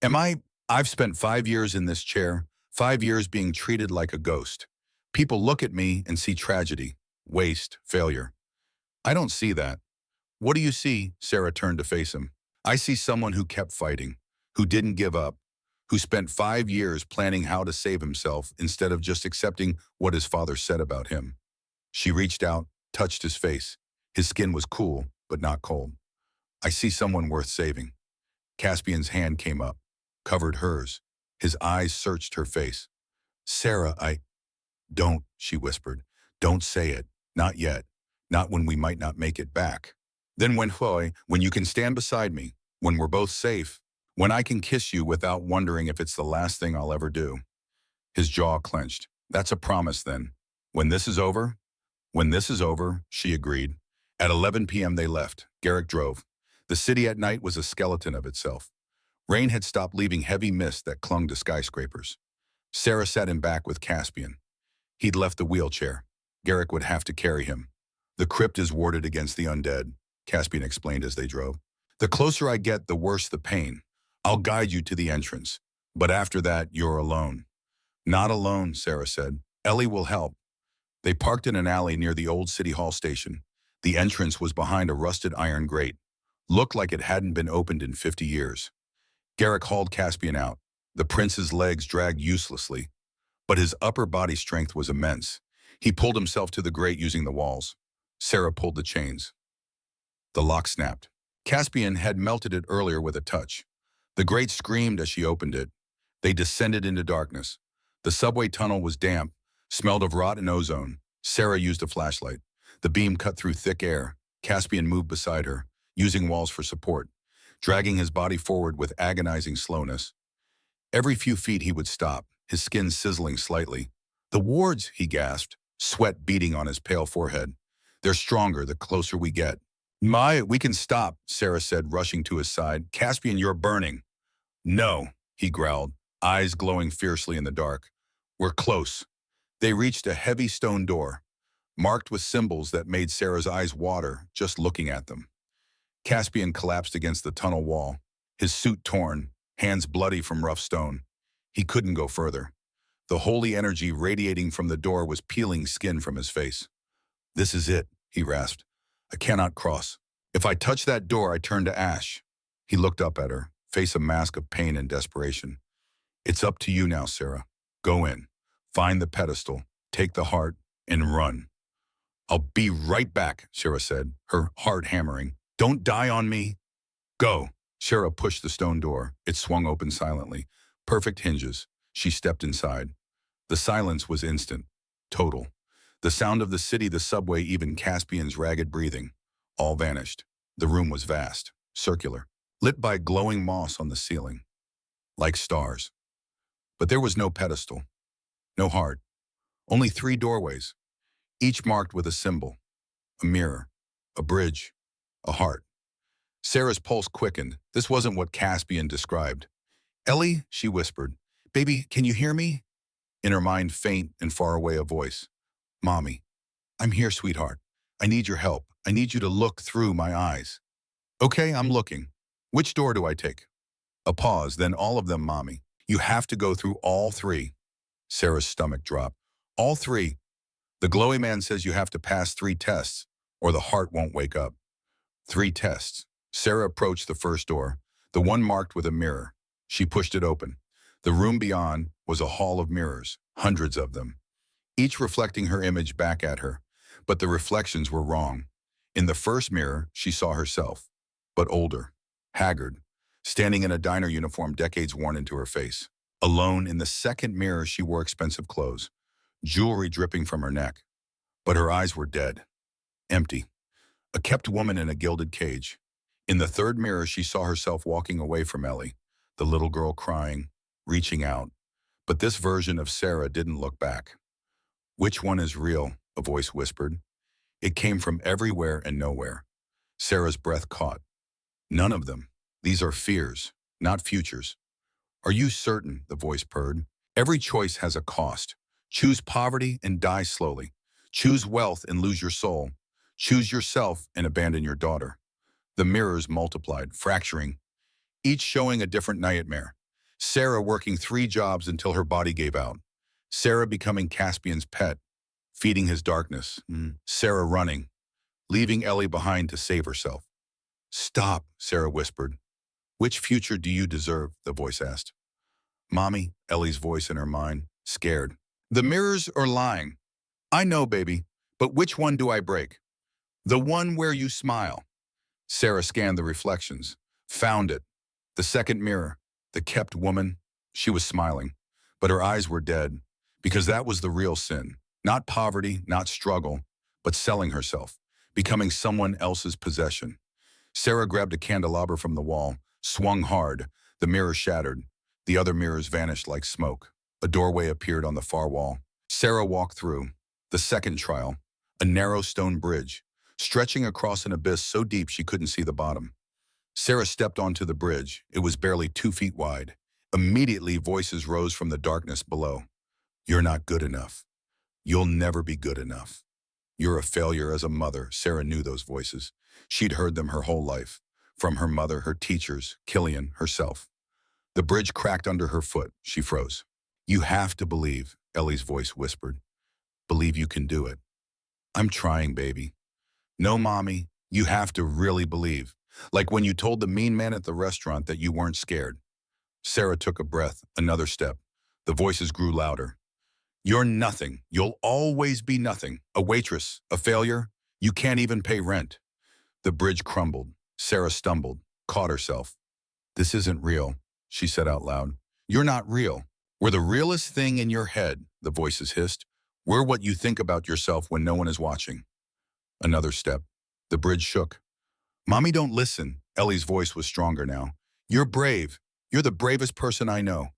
I've spent 5 years in this chair, 5 years being treated like a ghost. People look at me and see tragedy, waste, failure. I don't see that. What do you see? Sarah turned to face him. I see someone who kept fighting, who didn't give up, who spent 5 years planning how to save himself instead of just accepting what his father said about him. She reached out, touched his face. His skin was cool, but not cold. I see someone worth saving. Caspian's hand came up, covered hers. His eyes searched her face. Sarah, Don't, she whispered. Don't say it. Not yet. Not when we might not make it back. Then when you can stand beside me, when we're both safe, when I can kiss you without wondering if it's the last thing I'll ever do. His jaw clenched. That's a promise then. When this is over? When this is over, she agreed. At 11 p.m. they left. Garrick drove. The city at night was a skeleton of itself. Rain had stopped leaving heavy mist that clung to skyscrapers. Sarah sat him back with Caspian. He'd left the wheelchair. Garrick would have to carry him. The crypt is warded against the undead, Caspian explained as they drove. The closer I get, the worse the pain. I'll guide you to the entrance. But after that, you're alone. Not alone, Sarah said. Ellie will help. They parked in an alley near the old City Hall station. The entrance was behind a rusted iron grate. Looked like it hadn't been opened in 50 years. Garrick hauled Caspian out. The prince's legs dragged uselessly, but his upper body strength was immense. He pulled himself to the grate using the walls. Sarah pulled the chains. The lock snapped. Caspian had melted it earlier with a touch. The grate screamed as she opened it. They descended into darkness. The subway tunnel was damp, smelled of rot and ozone. Sarah used a flashlight. The beam cut through thick air. Caspian moved beside her, using walls for support, dragging his body forward with agonizing slowness. Every few feet he would stop, his skin sizzling slightly. The wards, he gasped, sweat beading on his pale forehead. They're stronger the closer we get. We can stop, Sarah said, rushing to his side. Caspian, you're burning. No, he growled, eyes glowing fiercely in the dark. We're close. They reached a heavy stone door, marked with symbols that made Sarah's eyes water just looking at them. Caspian collapsed against the tunnel wall, his suit torn, hands bloody from rough stone. He couldn't go further. The holy energy radiating from the door was peeling skin from his face. This is it, he rasped. I cannot cross. If I touch that door, I turn to ash. He looked up at her, face a mask of pain and desperation. It's up to you now, Sarah. Go in. Find the pedestal, take the heart, and run. I'll be right back, Sarah said, her heart hammering. Don't die on me. Go. Sarah pushed the stone door. It swung open silently. Perfect hinges. She stepped inside. The silence was instant, total. The sound of the city, the subway, even Caspian's ragged breathing, all vanished. The room was vast, circular, lit by glowing moss on the ceiling, like stars. But there was no pedestal, no heart, only 3 doorways, each marked with a symbol, a mirror, a bridge, a heart. Sarah's pulse quickened. This wasn't what Caspian described. Ellie, she whispered, baby, can you hear me? In her mind, faint and far away, a voice. Mommy, I'm here, sweetheart. I need your help. I need you to look through my eyes. Okay, I'm looking. Which door do I take? A pause, then all of them, Mommy. You have to go through all 3. Sarah's stomach dropped. All 3. The glowy man says you have to pass 3 tests, or the heart won't wake up. 3 tests. Sarah approached the first door, the one marked with a mirror. She pushed it open. The room beyond was a hall of mirrors, hundreds of them, each reflecting her image back at her. But the reflections were wrong. In the first mirror, she saw herself, but older, haggard, standing in a diner uniform decades worn into her face. Alone, in the second mirror, she wore expensive clothes, jewelry dripping from her neck. But her eyes were dead, empty, a kept woman in a gilded cage. In the third mirror, she saw herself walking away from Ellie, the little girl crying, reaching out. But this version of Sarah didn't look back. Which one is real? A voice whispered. It came from everywhere and nowhere. Sarah's breath caught. None of them. These are fears, not futures. Are you certain? The voice purred. Every choice has a cost. Choose poverty and die slowly. Choose wealth and lose your soul. Choose yourself and abandon your daughter. The mirrors multiplied, fracturing, each showing a different nightmare. Sarah working 3 jobs until her body gave out. Sarah becoming Caspian's pet, feeding his darkness. Sarah running, leaving Ellie behind to save herself. Stop, Sarah whispered. Which future do you deserve? The voice asked. Mommy, Ellie's voice in her mind, scared. The mirrors are lying. I know, baby, but which one do I break? The one where you smile. Sarah scanned the reflections. Found it. The second mirror. The kept woman. She was smiling, but her eyes were dead, because that was the real sin. Not poverty, not struggle, but selling herself, becoming someone else's possession. Sarah grabbed a candelabra from the wall, swung hard. The mirror shattered. The other mirrors vanished like smoke. A doorway appeared on the far wall. Sarah walked through. The second trial, a narrow stone bridge, stretching across an abyss so deep she couldn't see the bottom. Sarah stepped onto the bridge. It was barely 2 feet wide. Immediately, voices rose from the darkness below. You're not good enough. You'll never be good enough. You're a failure as a mother. Sarah knew those voices. She'd heard them her whole life. From her mother, her teachers, Killian, herself. The bridge cracked under her foot. She froze. You have to believe, Ellie's voice whispered. Believe you can do it. I'm trying, baby. No, Mommy, you have to really believe. Like when you told the mean man at the restaurant that you weren't scared. Sarah took a breath, another step. The voices grew louder. You're nothing. You'll always be nothing. A waitress, a failure. You can't even pay rent. The bridge crumbled. Sarah stumbled, caught herself. This isn't real, she said out loud. You're not real. We're the realest thing in your head, the voices hissed. We're what you think about yourself when no one is watching. Another step. The bridge shook. Mommy, don't listen. Ellie's voice was stronger now. You're brave. You're the bravest person I know.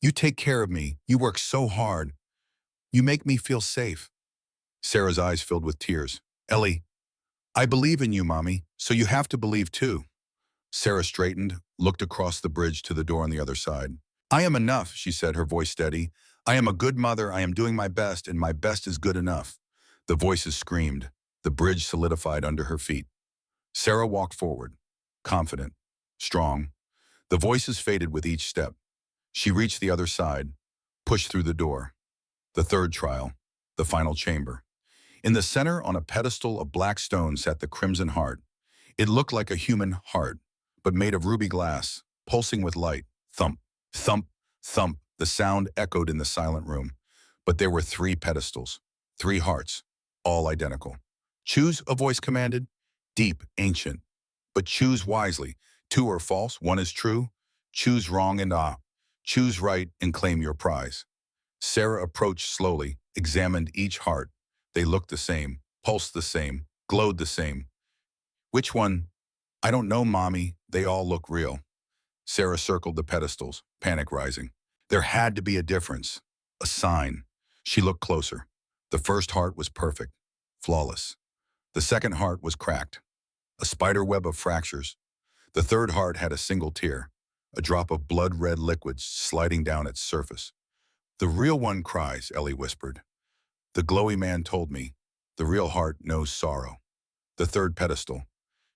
You take care of me. You work so hard. You make me feel safe. Sarah's eyes filled with tears. Ellie, I believe in you, Mommy, so you have to believe too. Sarah straightened, looked across the bridge to the door on the other side. I am enough, she said, her voice steady. I am a good mother. I am doing my best, and my best is good enough. The voices screamed. The bridge solidified under her feet. Sarah walked forward, confident, strong. The voices faded with each step. She reached the other side, pushed through the door. The third trial, the final chamber. In the center, on a pedestal of black stone, sat the crimson heart. It looked like a human heart, but made of ruby glass, pulsing with light. Thump, thump, thump. The sound echoed in the silent room. But there were 3 pedestals, 3 hearts, all identical. Choose, a voice commanded. Deep, ancient. But choose wisely. 2 are false, 1 is true. Choose wrong and choose right and claim your prize. Sarah approached slowly, examined each heart. They looked the same, pulsed the same, glowed the same. Which one? I don't know, Mommy. They all look real. Sarah circled the pedestals, panic rising. There had to be a difference, a sign. She looked closer. The first heart was perfect, flawless. The second heart was cracked, a spider web of fractures. The third heart had a single tear, a drop of blood-red liquid sliding down its surface. The real one cries, Ellie whispered. The glowy man told me, the real heart knows sorrow. The third pedestal.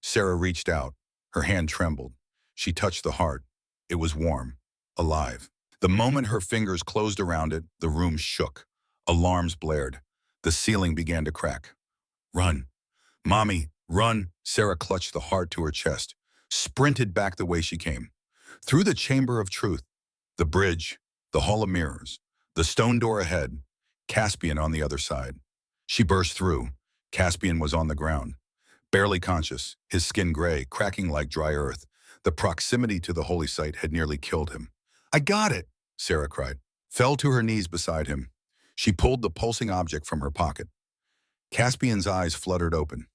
Sarah reached out. Her hand trembled. She touched the heart. It was warm, alive. The moment her fingers closed around it, the room shook. Alarms blared. The ceiling began to crack. Run. Mommy, run. Sarah clutched the heart to her chest, sprinted back the way she came. Through the chamber of truth, the bridge, the hall of mirrors, the stone door ahead, Caspian on the other side. She burst through. Caspian was on the ground, barely conscious, his skin gray, cracking like dry earth. The proximity to the holy site had nearly killed him. I got it, Sarah cried, fell to her knees beside him. She pulled the pulsing object from her pocket. Caspian's eyes fluttered open,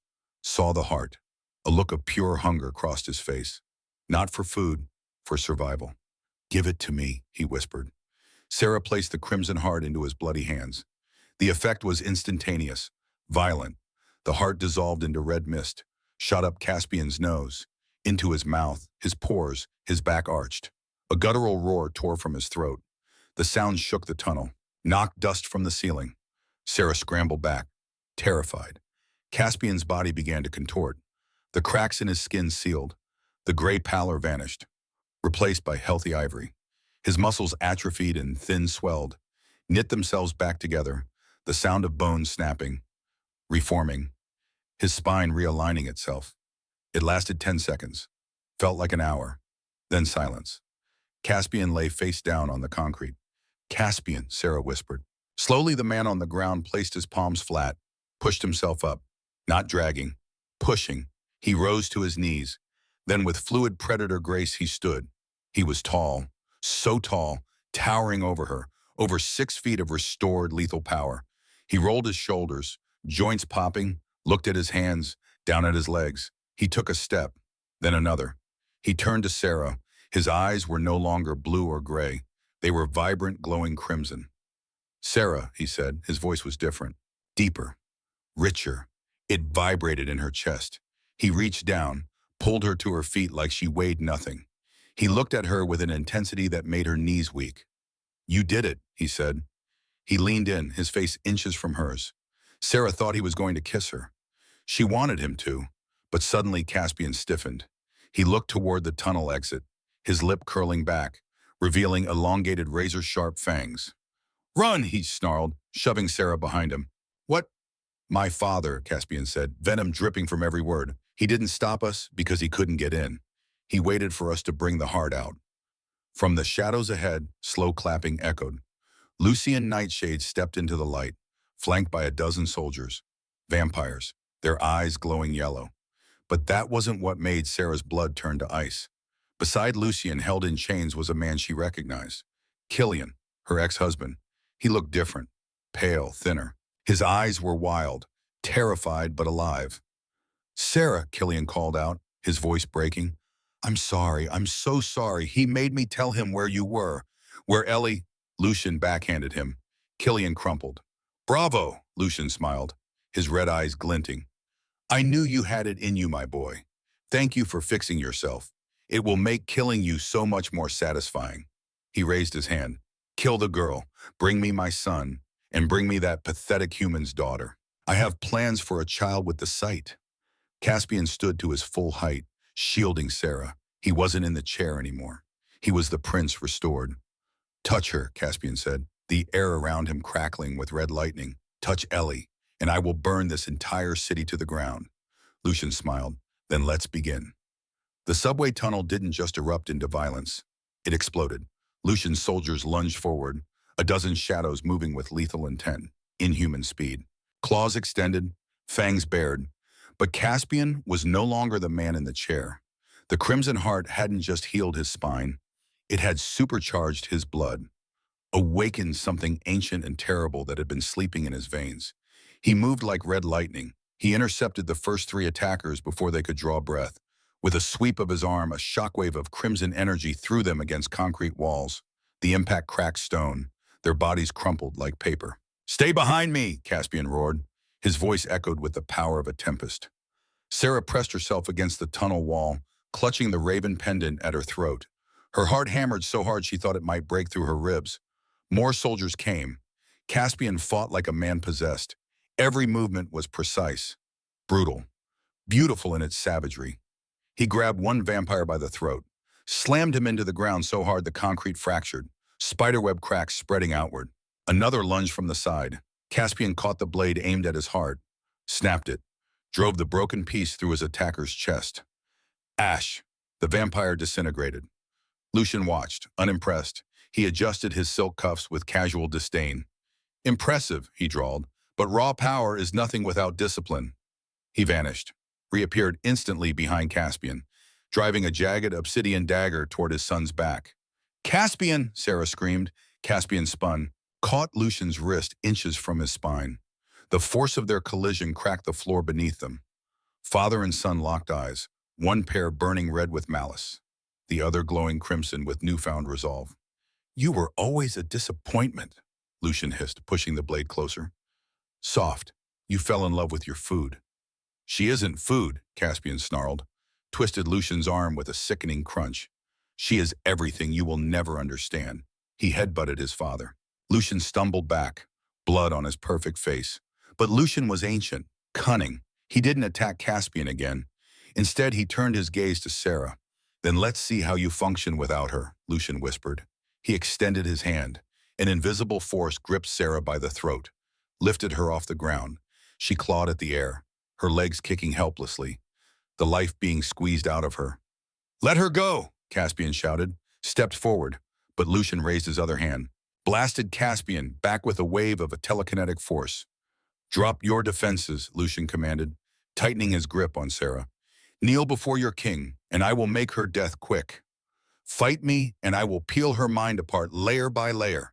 saw the heart. A look of pure hunger crossed his face. Not for food, for survival. Give it to me, he whispered. Sarah placed the crimson heart into his bloody hands. The effect was instantaneous, violent. The heart dissolved into red mist, shot up Caspian's nose, into his mouth, his pores, his back arched. A guttural roar tore from his throat. The sound shook the tunnel, knocked dust from the ceiling. Sarah scrambled back, terrified. Caspian's body began to contort. The cracks in his skin sealed. The gray pallor vanished, replaced by healthy ivory. His muscles atrophied and thin swelled, knit themselves back together, the sound of bones snapping, reforming, his spine realigning itself. It lasted 10 seconds, felt like an hour, then silence. Caspian lay face down on the concrete. Caspian, Sarah whispered. Slowly the man on the ground placed his palms flat, pushed himself up, not dragging, pushing. He rose to his knees. Then with fluid predator grace he stood. He was tall, so tall, towering over her, over 6 feet of restored lethal power. He rolled his shoulders, joints popping, looked at his hands, down at his legs. He took a step, then another. He turned to Sarah. His eyes were no longer blue or gray. They were vibrant, glowing crimson. "Sarah," he said, his voice was different, deeper, richer. It vibrated in her chest. He reached down, pulled her to her feet like she weighed nothing. He looked at her with an intensity that made her knees weak. "You did it," he said. He leaned in, his face inches from hers. Sarah thought he was going to kiss her. She wanted him to, but suddenly Caspian stiffened. He looked toward the tunnel exit, his lip curling back, revealing elongated razor-sharp fangs. "Run!" he snarled, shoving Sarah behind him. "What?" "My father," Caspian said, venom dripping from every word. "He didn't stop us because he couldn't get in. He waited for us to bring the heart out." From the shadows ahead, slow clapping echoed. Lucian Nightshade stepped into the light, flanked by a dozen soldiers. Vampires, their eyes glowing yellow. But that wasn't what made Sarah's blood turn to ice. Beside Lucian, held in chains, was a man she recognized. Killian, her ex-husband. He looked different, pale, thinner. His eyes were wild, terrified but alive. "Sarah," Killian called out, his voice breaking. "I'm sorry, I'm so sorry. He made me tell him where you were. Where Ellie—" Lucian backhanded him. Killian crumpled. "Bravo," Lucian smiled, his red eyes glinting. "I knew you had it in you, my boy. Thank you for fixing yourself. It will make killing you so much more satisfying." He raised his hand. "Kill the girl, bring me my son, and bring me that pathetic human's daughter. I have plans for a child with the sight." Caspian stood to his full height, shielding Sarah. He wasn't in the chair anymore. He was the prince restored. "Touch her," Caspian said, the air around him crackling with red lightning. "Touch Ellie, and I will burn this entire city to the ground." Lucian smiled. "Then let's begin." The subway tunnel didn't just erupt into violence. It exploded. Lucian's soldiers lunged forward, a dozen shadows moving with lethal intent, inhuman speed. Claws extended, fangs bared. But Caspian was no longer the man in the chair. The Crimson Heart hadn't just healed his spine. It had supercharged his blood, awakened something ancient and terrible that had been sleeping in his veins. He moved like red lightning. He intercepted the first 3 attackers before they could draw breath. With a sweep of his arm, a shockwave of crimson energy threw them against concrete walls. The impact cracked stone. Their bodies crumpled like paper. "Stay behind me," Caspian roared. His voice echoed with the power of a tempest. Sarah pressed herself against the tunnel wall, clutching the raven pendant at her throat. Her heart hammered so hard she thought it might break through her ribs. More soldiers came. Caspian fought like a man possessed. Every movement was precise, brutal, beautiful in its savagery. He grabbed one vampire by the throat, slammed him into the ground so hard the concrete fractured, spiderweb cracks spreading outward. Another lunge from the side. Caspian caught the blade aimed at his heart, snapped it, drove the broken piece through his attacker's chest. Ash, the vampire disintegrated. Lucian watched, unimpressed. He adjusted his silk cuffs with casual disdain. "Impressive," he drawled, "but raw power is nothing without discipline." He vanished, reappeared instantly behind Caspian, driving a jagged obsidian dagger toward his son's back. "Caspian!" Sarah screamed. Caspian spun, caught Lucian's wrist inches from his spine. The force of their collision cracked the floor beneath them. Father and son locked eyes, one pair burning red with malice, the other glowing crimson with newfound resolve. "You were always a disappointment," Lucian hissed, pushing the blade closer. "Soft. You fell in love with your food." "She isn't food," Caspian snarled, twisted Lucian's arm with a sickening crunch. "She is everything you will never understand." He headbutted his father. Lucian stumbled back, blood on his perfect face. But Lucian was ancient, cunning. He didn't attack Caspian again. Instead, he turned his gaze to Sarah. "Then let's see how you function without her," Lucian whispered. He extended his hand. An invisible force gripped Sarah by the throat, lifted her off the ground. She clawed at the air, her legs kicking helplessly, the life being squeezed out of her. "Let her go!" Caspian shouted, stepped forward, but Lucian raised his other hand, blasted Caspian back with a wave of a telekinetic force. "Drop your defenses," Lucian commanded, tightening his grip on Sarah. Kneel before your king, and I will make her death quick. Fight me, and I will peel her mind apart layer by layer.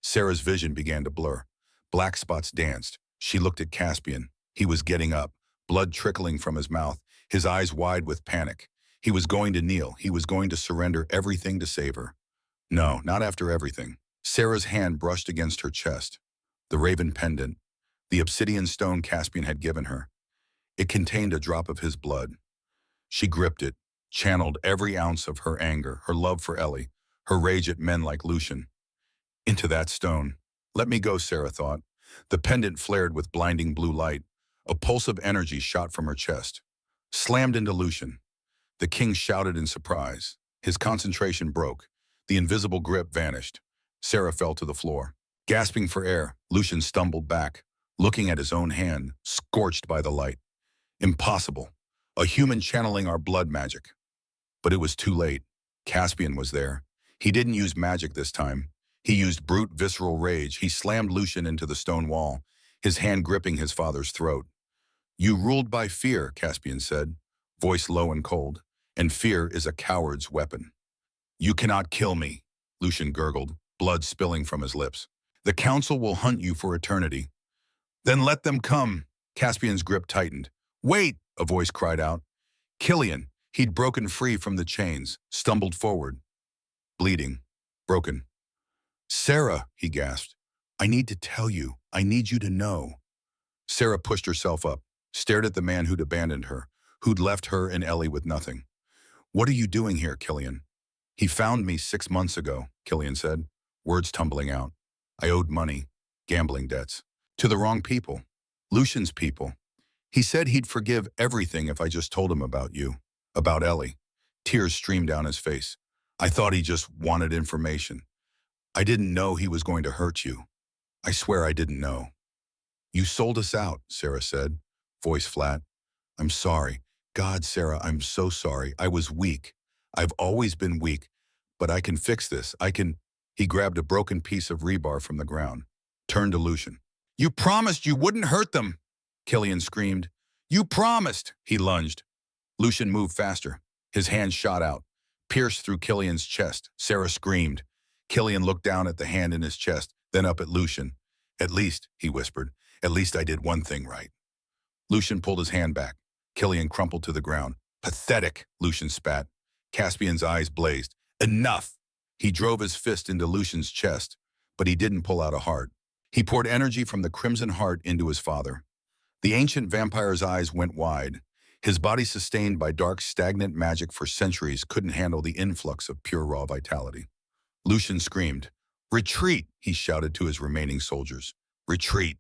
Sarah's vision began to blur. Black spots danced. She looked at Caspian. He was getting up, blood trickling from his mouth, his eyes wide with panic. He was going to kneel. He was going to surrender everything to save her. No, not after everything. Sarah's hand brushed against her chest. The raven pendant, the obsidian stone Caspian had given her. It contained a drop of his blood. She gripped it, channeled every ounce of her anger, her love for Ellie, her rage at men like Lucian. Into that stone. Let me go, Sarah thought. The pendant flared with blinding blue light. A pulse of energy shot from her chest. Slammed into Lucian. The king shouted in surprise. His concentration broke. The invisible grip vanished. Sarah fell to the floor. Gasping for air, Lucian stumbled back, looking at his own hand, scorched by the light. Impossible. A human channeling our blood magic. But it was too late. Caspian was there. He didn't use magic this time. He used brute, visceral rage. He slammed Lucian into the stone wall, his hand gripping his father's throat. You ruled by fear, Caspian said, voice low and cold, and fear is a coward's weapon. You cannot kill me, Lucian gurgled, blood spilling from his lips. The council will hunt you for eternity. Then let them come. Caspian's grip tightened. Wait, a voice cried out. Killian, he'd broken free from the chains, stumbled forward. Bleeding, broken. Sarah, he gasped. I need to tell you. I need you to know. Sarah pushed herself up, stared at the man who'd abandoned her, who'd left her and Ellie with nothing. What are you doing here, Killian? He found me 6 months ago, Killian said, words tumbling out. I owed money, gambling debts, to the wrong people, Lucian's people. He said he'd forgive everything if I just told him about you, about Ellie. Tears streamed down his face. I thought he just wanted information. I didn't know he was going to hurt you. I swear I didn't know. You sold us out, Sarah said, voice flat. I'm sorry. God, Sarah, I'm so sorry. I was weak. I've always been weak, but I can fix this. I can. He grabbed a broken piece of rebar from the ground, turned to Lucian. You promised you wouldn't hurt them, Killian screamed. You promised, he lunged. Lucian moved faster. His hand shot out, pierced through Killian's chest. Sarah screamed. Killian looked down at the hand in his chest, then up at Lucian. At least, he whispered, at least I did one thing right. Lucian pulled his hand back. Killian crumpled to the ground. Pathetic, Lucian spat. Caspian's eyes blazed. Enough! He drove his fist into Lucian's chest, but he didn't pull out a heart. He poured energy from the crimson heart into his father. The ancient vampire's eyes went wide. His body, sustained by dark, stagnant magic for centuries, couldn't handle the influx of pure raw vitality. Lucian screamed. Retreat, he shouted to his remaining soldiers. Retreat.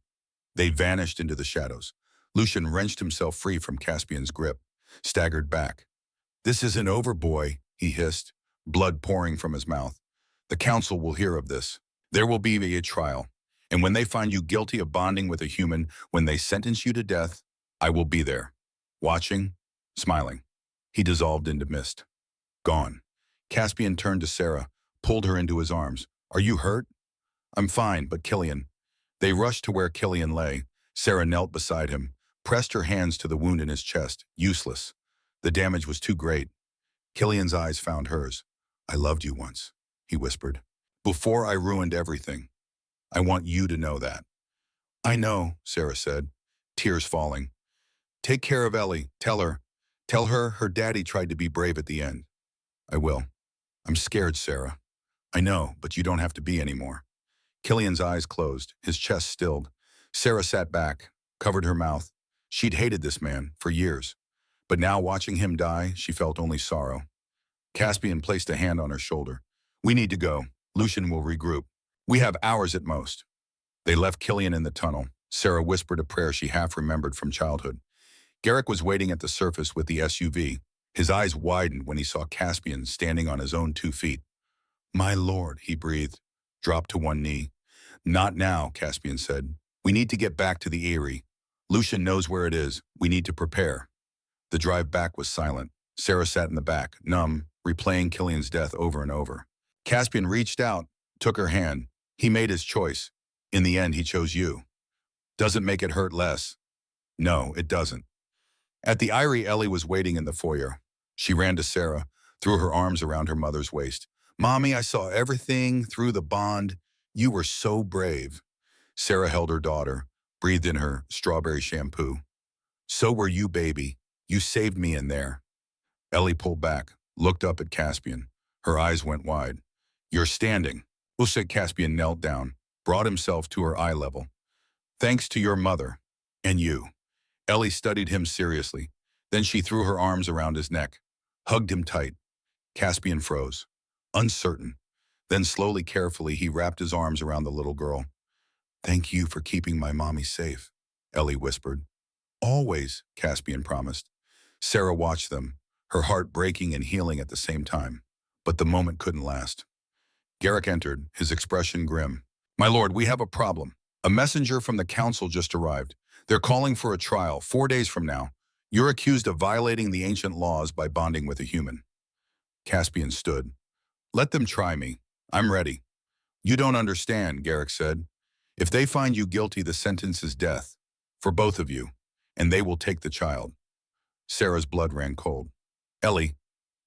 They vanished into the shadows. Lucian wrenched himself free from Caspian's grip, staggered back. This isn't over, boy, he hissed, blood pouring from his mouth. The council will hear of this. There will be a trial. And when they find you guilty of bonding with a human, when they sentence you to death, I will be there, watching, smiling. He dissolved into mist. Gone. Caspian turned to Sarah, pulled her into his arms. Are you hurt? I'm fine, but Killian. They rushed to where Killian lay. Sarah knelt beside him, pressed her hands to the wound in his chest. Useless. The damage was too great. Killian's eyes found hers. I loved you once, he whispered. Before I ruined everything. I want you to know that. I know, Sarah said, tears falling. Take care of Ellie. Tell her her daddy tried to be brave at the end. I will. I'm scared, Sarah. I know, but you don't have to be anymore. Killian's eyes closed, his chest stilled. Sarah sat back, covered her mouth. She'd hated this man for years, but now watching him die, she felt only sorrow. Caspian placed a hand on her shoulder. We need to go. Lucian will regroup. We have hours at most. They left Killian in the tunnel. Sarah whispered a prayer she half remembered from childhood. Garrick was waiting at the surface with the SUV. His eyes widened when he saw Caspian standing on his own 2 feet. My lord, he breathed, dropped to one knee. Not now, Caspian said. We need to get back to the Eyrie. Lucian knows where it is. We need to prepare. The drive back was silent. Sarah sat in the back, numb, replaying Killian's death over and over. Caspian reached out, took her hand. He made his choice. In the end, he chose you. Doesn't make it hurt less. No, it doesn't. At the Eyrie, Ellie was waiting in the foyer. She ran to Sarah, threw her arms around her mother's waist. "Mommy, I saw everything through the bond. You were so brave." Sarah held her daughter, breathed in her strawberry shampoo. "So were you, baby. You saved me in there." Ellie pulled back, looked up at Caspian. Her eyes went wide. "You're standing." Usha Caspian knelt down, brought himself to her eye level. "Thanks to your mother. And you." Ellie studied him seriously. Then she threw her arms around his neck, hugged him tight. Caspian froze, uncertain. Then slowly, carefully, he wrapped his arms around the little girl. "Thank you for keeping my mommy safe," Ellie whispered. "Always," Caspian promised. Sarah watched them, her heart breaking and healing at the same time. But the moment couldn't last. Garrick entered, his expression grim. "My lord, we have a problem. A messenger from the council just arrived. They're calling for a trial 4 days from now. You're accused of violating the ancient laws by bonding with a human." Caspian stood. "Let them try me. I'm ready." "You don't understand," Garrick said. "If they find you guilty, the sentence is death. For both of you. And they will take the child." Sarah's blood ran cold. "Ellie,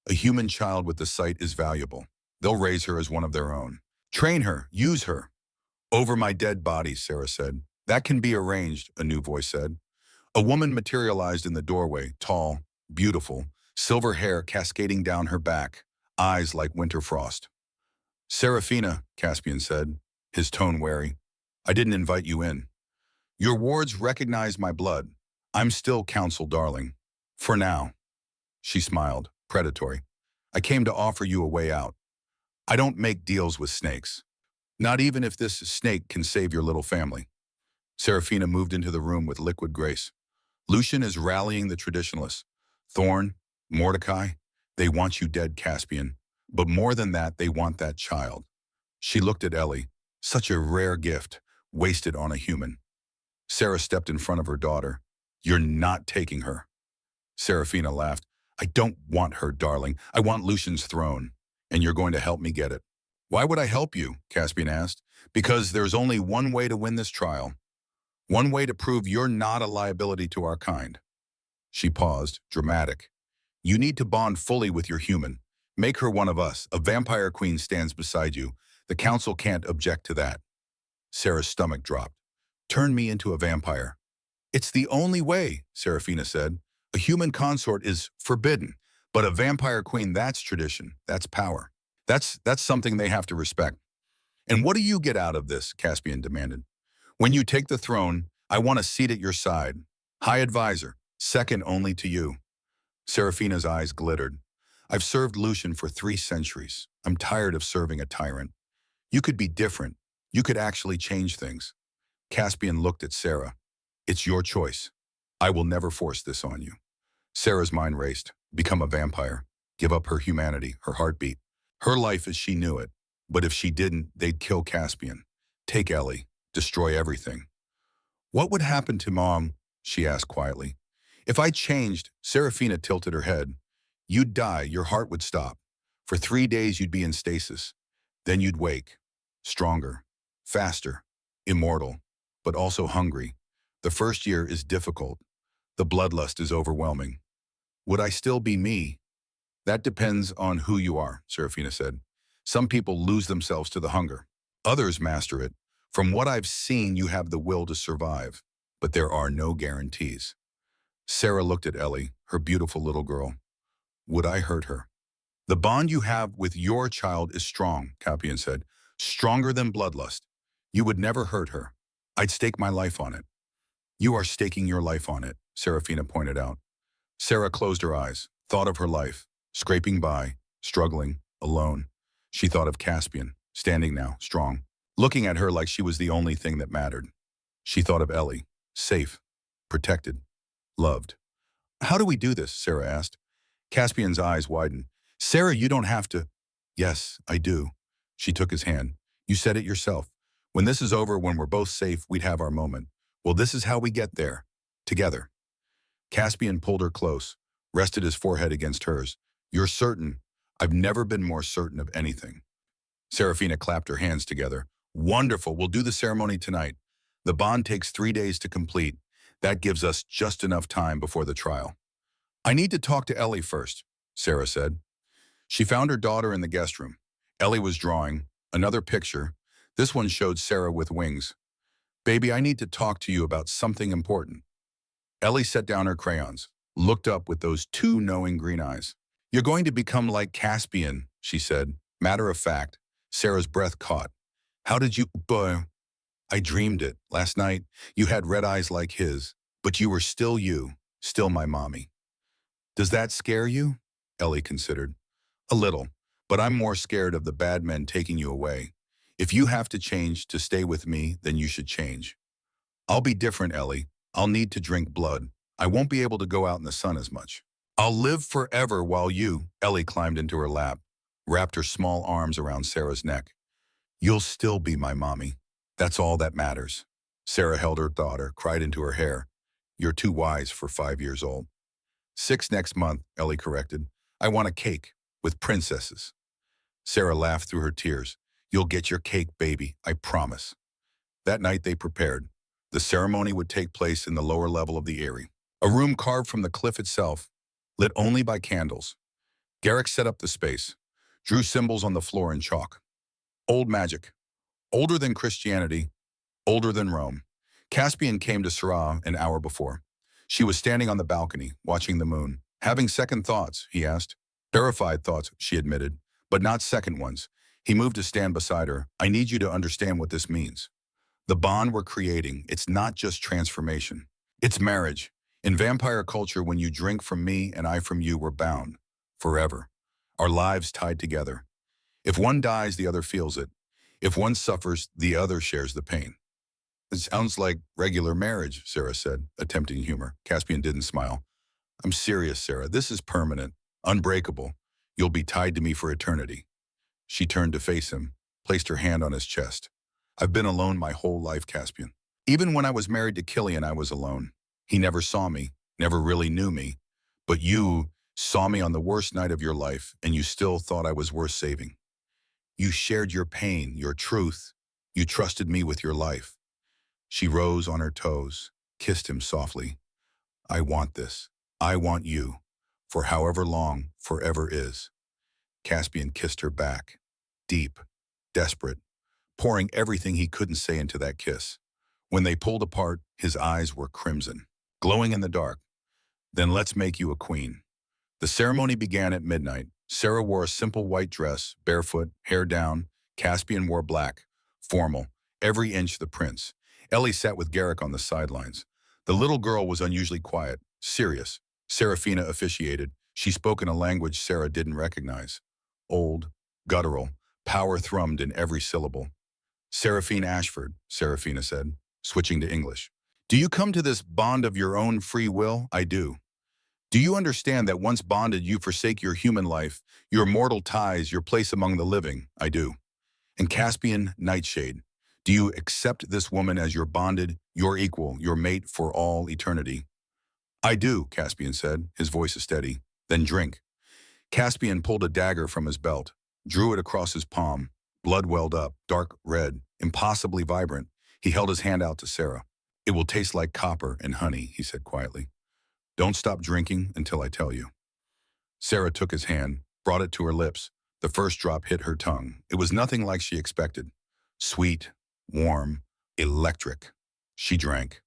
a human child with the sight is valuable. They'll raise her as one of their own. Train her, use her." "Over my dead body," Sarah said. "That can be arranged," a new voice said. A woman materialized in the doorway, tall, beautiful, silver hair cascading down her back, eyes like winter frost. "Seraphina," Caspian said, his tone wary. "I didn't invite you in. Your wards recognize my blood. I'm still council darling. For now." She smiled, predatory. "I came to offer you a way out. I don't make deals with snakes. Not even if this snake can save your little family." Seraphina moved into the room with liquid grace. "Lucian is rallying the traditionalists. Thorn, Mordecai, they want you dead, Caspian. But more than that, they want that child." She looked at Ellie. Such a rare gift, wasted on a human. Sarah stepped in front of her daughter. "You're not taking her." Seraphina laughed. "I don't want her, darling. I want Lucian's throne. And you're going to help me get it." "Why would I help you?" Caspian asked. "Because there's only one way to win this trial. One way to prove you're not a liability to our kind." She paused, dramatic. "You need to bond fully with your human. Make her one of us. A vampire queen stands beside you. The council can't object to that." Sarah's stomach dropped. "Turn me into a vampire." "It's the only way," Seraphina said. "A human consort is forbidden. But a vampire queen, that's tradition. That's power. That's something they have to respect." "And what do you get out of this?" Caspian demanded. "When you take the throne, I want a seat at your side. High advisor, second only to you." Seraphina's eyes glittered. "I've served Lucian for 3 centuries. I'm tired of serving a tyrant. You could be different. You could actually change things." Caspian looked at Sarah. "It's your choice. I will never force this on you." Sarah's mind raced. Become a vampire. Give up her humanity, her heartbeat. Her life as she knew it. But if she didn't, they'd kill Caspian. Take Ellie. Destroy everything. "What would happen to Mom?" she asked quietly. "If I changed," Seraphina tilted her head. "You'd die, your heart would stop. For 3 days you'd be in stasis. Then you'd wake. Stronger. Faster. Immortal. But also hungry. The first year is difficult. The bloodlust is overwhelming. Would I still be me?" "That depends on who you are," Seraphina said. "Some people lose themselves to the hunger. Others master it. From what I've seen, you have the will to survive. But there are no guarantees." Sarah looked at Ellie, her beautiful little girl. "Would I hurt her?" "The bond you have with your child is strong," Caspian said. "Stronger than bloodlust. You would never hurt her. I'd stake my life on it." "You are staking your life on it," Seraphina pointed out. Sarah closed her eyes, thought of her life, scraping by, struggling, alone. She thought of Caspian, standing now, strong, looking at her like she was the only thing that mattered. She thought of Ellie, safe, protected, loved. "How do we do this?" Sarah asked. Caspian's eyes widened. "Sarah, you don't have to." "Yes, I do." She took his hand. "You said it yourself. When this is over, when we're both safe, we'd have our moment. Well, this is how we get there. Together." Caspian pulled her close, rested his forehead against hers. "You're certain?" "I've never been more certain of anything." Seraphina clapped her hands together. "Wonderful, we'll do the ceremony tonight. The bond takes 3 days to complete. That gives us just enough time before the trial." I need to talk to Ellie first, Sarah said. She found her daughter in the guest room. Ellie was drawing. Another picture. This one showed Sarah with wings. Baby, I need to talk to you about something important. Ellie set down her crayons, looked up with those two knowing green eyes. You're going to become like Caspian, she said. Matter of fact, Sarah's breath caught. How did you, I dreamed it. Last night, you had red eyes like his, but you were still you, still my mommy. Does that scare you? Ellie considered. A little, but I'm more scared of the bad men taking you away. If you have to change to stay with me, then you should change. I'll be different, Ellie. I'll need to drink blood. I won't be able to go out in the sun as much. I'll live forever while you, Ellie climbed into her lap, wrapped her small arms around Sarah's neck. You'll still be my mommy. That's all that matters. Sarah held her daughter, cried into her hair. You're too wise for 5 years old. 6 next month, Ellie corrected. I want a cake with princesses. Sarah laughed through her tears. You'll get your cake, baby, I promise. That night they prepared. The ceremony would take place in the lower level of the eyrie, a room carved from the cliff itself, lit only by candles. Garrick set up the space, drew symbols on the floor in chalk. Old magic, older than Christianity, older than Rome. Caspian came to Sarah an hour before. She was standing on the balcony, watching the moon. Having second thoughts, he asked. Terrified thoughts, she admitted, but not second ones. He moved to stand beside her. I need you to understand what this means. The bond we're creating, it's not just transformation. It's marriage. In vampire culture, when you drink from me and I from you, we're bound. Forever. Our lives tied together. If one dies, the other feels it. If one suffers, the other shares the pain. It sounds like regular marriage, Sarah said, attempting humor. Caspian didn't smile. I'm serious, Sarah. This is permanent, unbreakable. You'll be tied to me for eternity. She turned to face him, placed her hand on his chest. I've been alone my whole life, Caspian. Even when I was married to Killian, I was alone. He never saw me, never really knew me. But you saw me on the worst night of your life, and you still thought I was worth saving. You shared your pain, your truth. You trusted me with your life. She rose on her toes, kissed him softly. I want this. I want you. For however long forever is. Caspian kissed her back. Deep, desperate, pouring everything he couldn't say into that kiss. When they pulled apart, his eyes were crimson, glowing in the dark. Then let's make you a queen. The ceremony began at midnight. Sarah wore a simple white dress, barefoot, hair down. Caspian wore black, formal, every inch the prince. Ellie sat with Garrick on the sidelines. The little girl was unusually quiet, serious. Serafina officiated. She spoke in a language Sarah didn't recognize. Old, guttural, power thrummed in every syllable. Seraphine Ashford, Serafina said, switching to English. Do you come to this bond of your own free will? I do. Do you understand that once bonded you forsake your human life, your mortal ties, your place among the living? I do. And Caspian Nightshade, do you accept this woman as your bonded, your equal, your mate for all eternity? I do, Caspian said, his voice steady. Then drink. Caspian pulled a dagger from his belt, drew it across his palm. Blood welled up, dark red, impossibly vibrant. He held his hand out to Sarah. It will taste like copper and honey, he said quietly. Don't stop drinking until I tell you. Sarah took his hand, brought it to her lips. The first drop hit her tongue. It was nothing like she expected. Sweet, warm, electric. She drank.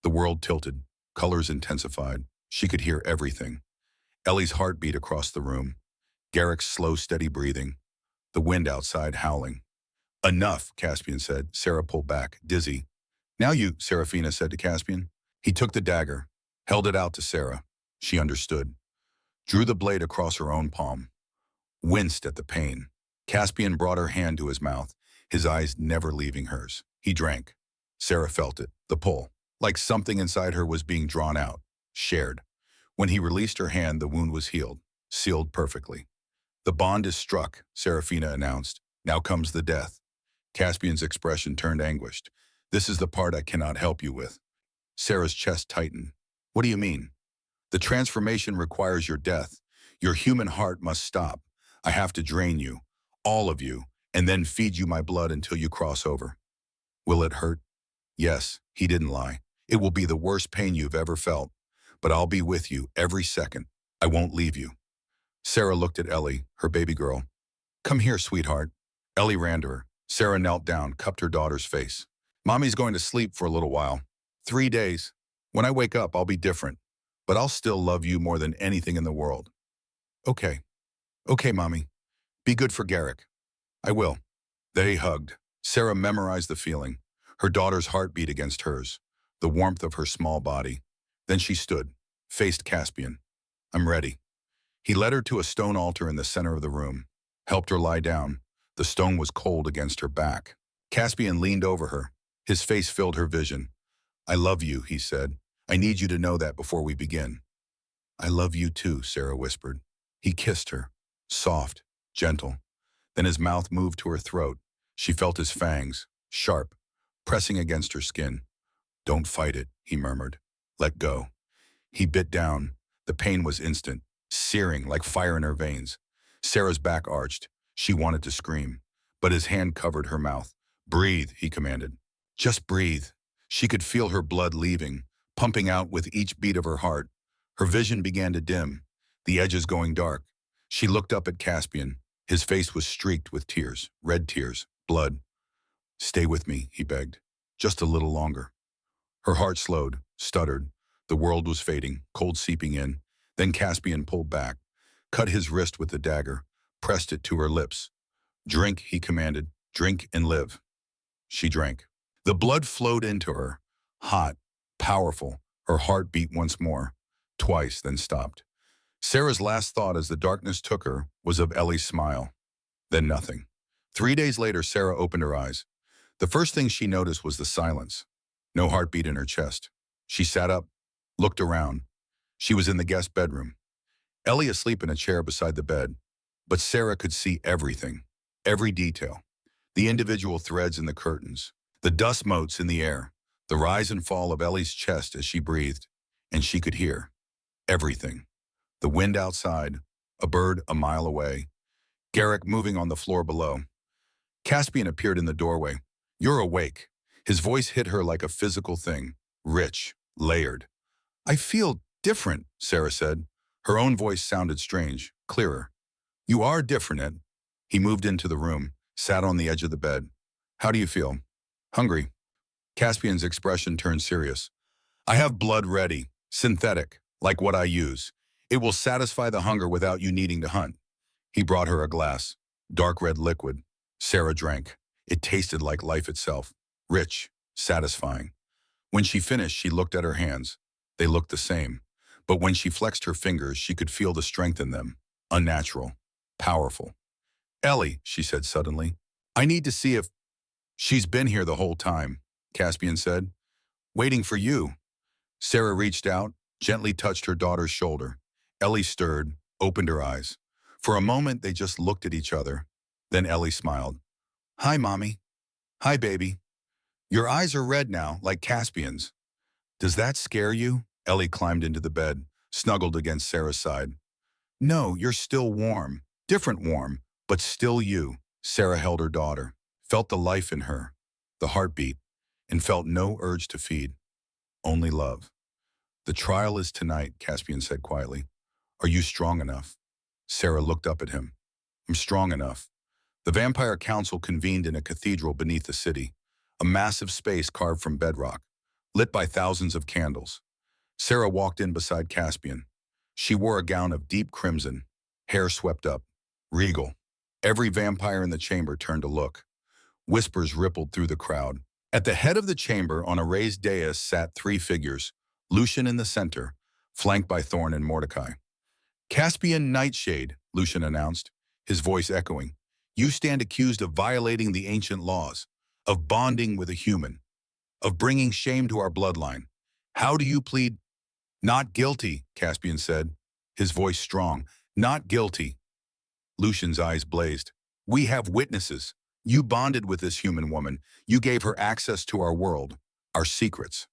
The world tilted. Colors intensified. She could hear everything. Ellie's heart beat across the room. Garrick's slow, steady breathing. The wind outside howling. Enough, Caspian said. Sarah pulled back, dizzy. Now you, Serafina said to Caspian. He took the dagger, held it out to Sarah. She understood. Drew the blade across her own palm. Winced at the pain. Caspian brought her hand to his mouth, his eyes never leaving hers. He drank. Sarah felt it, the pull, like something inside her was being drawn out, shared. When he released her hand, the wound was healed, sealed perfectly. The bond is struck, Serafina announced. Now comes the death. Caspian's expression turned anguished. This is the part I cannot help you with. Sarah's chest tightened. What do you mean? The transformation requires your death. Your human heart must stop. I have to drain you, all of you, and then feed you my blood until you cross over. Will it hurt? Yes, he didn't lie. It will be the worst pain you've ever felt, but I'll be with you every second. I won't leave you. Sarah looked at Ellie, her baby girl. Come here, sweetheart. Ellie ran to her. Sarah knelt down, cupped her daughter's face. Mommy's going to sleep for a little while. 3 days. When I wake up, I'll be different. But I'll still love you more than anything in the world. Okay. Okay, Mommy. Be good for Garrick. I will. They hugged. Sarah memorized the feeling. Her daughter's heart beat against hers. The warmth of her small body. Then she stood, faced Caspian. I'm ready. He led her to a stone altar in the center of the room, helped her lie down. The stone was cold against her back. Caspian leaned over her. His face filled her vision. I love you, he said. I need you to know that before we begin. I love you too, Sarah whispered. He kissed her, soft, gentle. Then his mouth moved to her throat. She felt his fangs, sharp, pressing against her skin. Don't fight it, he murmured. Let go. He bit down. The pain was instant, searing like fire in her veins. Sarah's back arched. She wanted to scream, but his hand covered her mouth. Breathe, he commanded. Just breathe. She could feel her blood leaving, pumping out with each beat of her heart. Her vision began to dim, the edges going dark. She looked up at Caspian. His face was streaked with tears, red tears, blood. Stay with me, he begged. Just a little longer. Her heart slowed, stuttered. The world was fading, cold seeping in. Then Caspian pulled back, cut his wrist with the dagger, pressed it to her lips. Drink, he commanded. Drink and live. She drank. The blood flowed into her, hot, powerful. Her heart beat once more, twice, then stopped. Sarah's last thought as the darkness took her was of Ellie's smile. Then nothing. 3 days later, Sarah opened her eyes. The first thing she noticed was the silence. No heartbeat in her chest. She sat up, looked around. She was in the guest bedroom. Ellie asleep in a chair beside the bed. But Sarah could see everything, every detail. The individual threads in the curtains, the dust motes in the air, the rise and fall of Ellie's chest as she breathed. And she could hear everything. The wind outside, a bird a mile away, Garrick moving on the floor below. Caspian appeared in the doorway. You're awake. His voice hit her like a physical thing, rich, layered. I feel different, Sarah said. Her own voice sounded strange, clearer. You are different, Ed. He moved into the room, sat on the edge of the bed. How do you feel? Hungry. Caspian's expression turned serious. I have blood ready, synthetic, like what I use. It will satisfy the hunger without you needing to hunt. He brought her a glass, dark red liquid. Sarah drank. It tasted like life itself, rich, satisfying. When she finished, she looked at her hands. They looked the same. But when she flexed her fingers, she could feel the strength in them. Unnatural, powerful. Ellie, she said suddenly, I need to see if... She's been here the whole time, Caspian said. Waiting for you. Sarah reached out, gently touched her daughter's shoulder. Ellie stirred, opened her eyes. For a moment, they just looked at each other. Then Ellie smiled. Hi, Mommy. Hi, baby. Your eyes are red now, like Caspian's. Does that scare you? Ellie climbed into the bed, snuggled against Sarah's side. No, you're still warm. Different warm, but still you. Sarah held her daughter, felt the life in her, the heartbeat, and felt no urge to feed. Only love. The trial is tonight, Caspian said quietly. Are you strong enough? Sarah looked up at him. I'm strong enough. The Vampire Council convened in a cathedral beneath the city, a massive space carved from bedrock, lit by thousands of candles. Sarah walked in beside Caspian. She wore a gown of deep crimson, hair swept up, regal. Every vampire in the chamber turned to look. Whispers rippled through the crowd. At the head of the chamber, on a raised dais, sat 3 figures, Lucian in the center, flanked by Thorn and Mordecai. Caspian Nightshade, Lucian announced, his voice echoing. You stand accused of violating the ancient laws, of bonding with a human, of bringing shame to our bloodline. How do you plead? Not guilty, Caspian said, his voice strong. Not guilty. Lucian's eyes blazed. We have witnesses. You bonded with this human woman. You gave her access to our world, our secrets.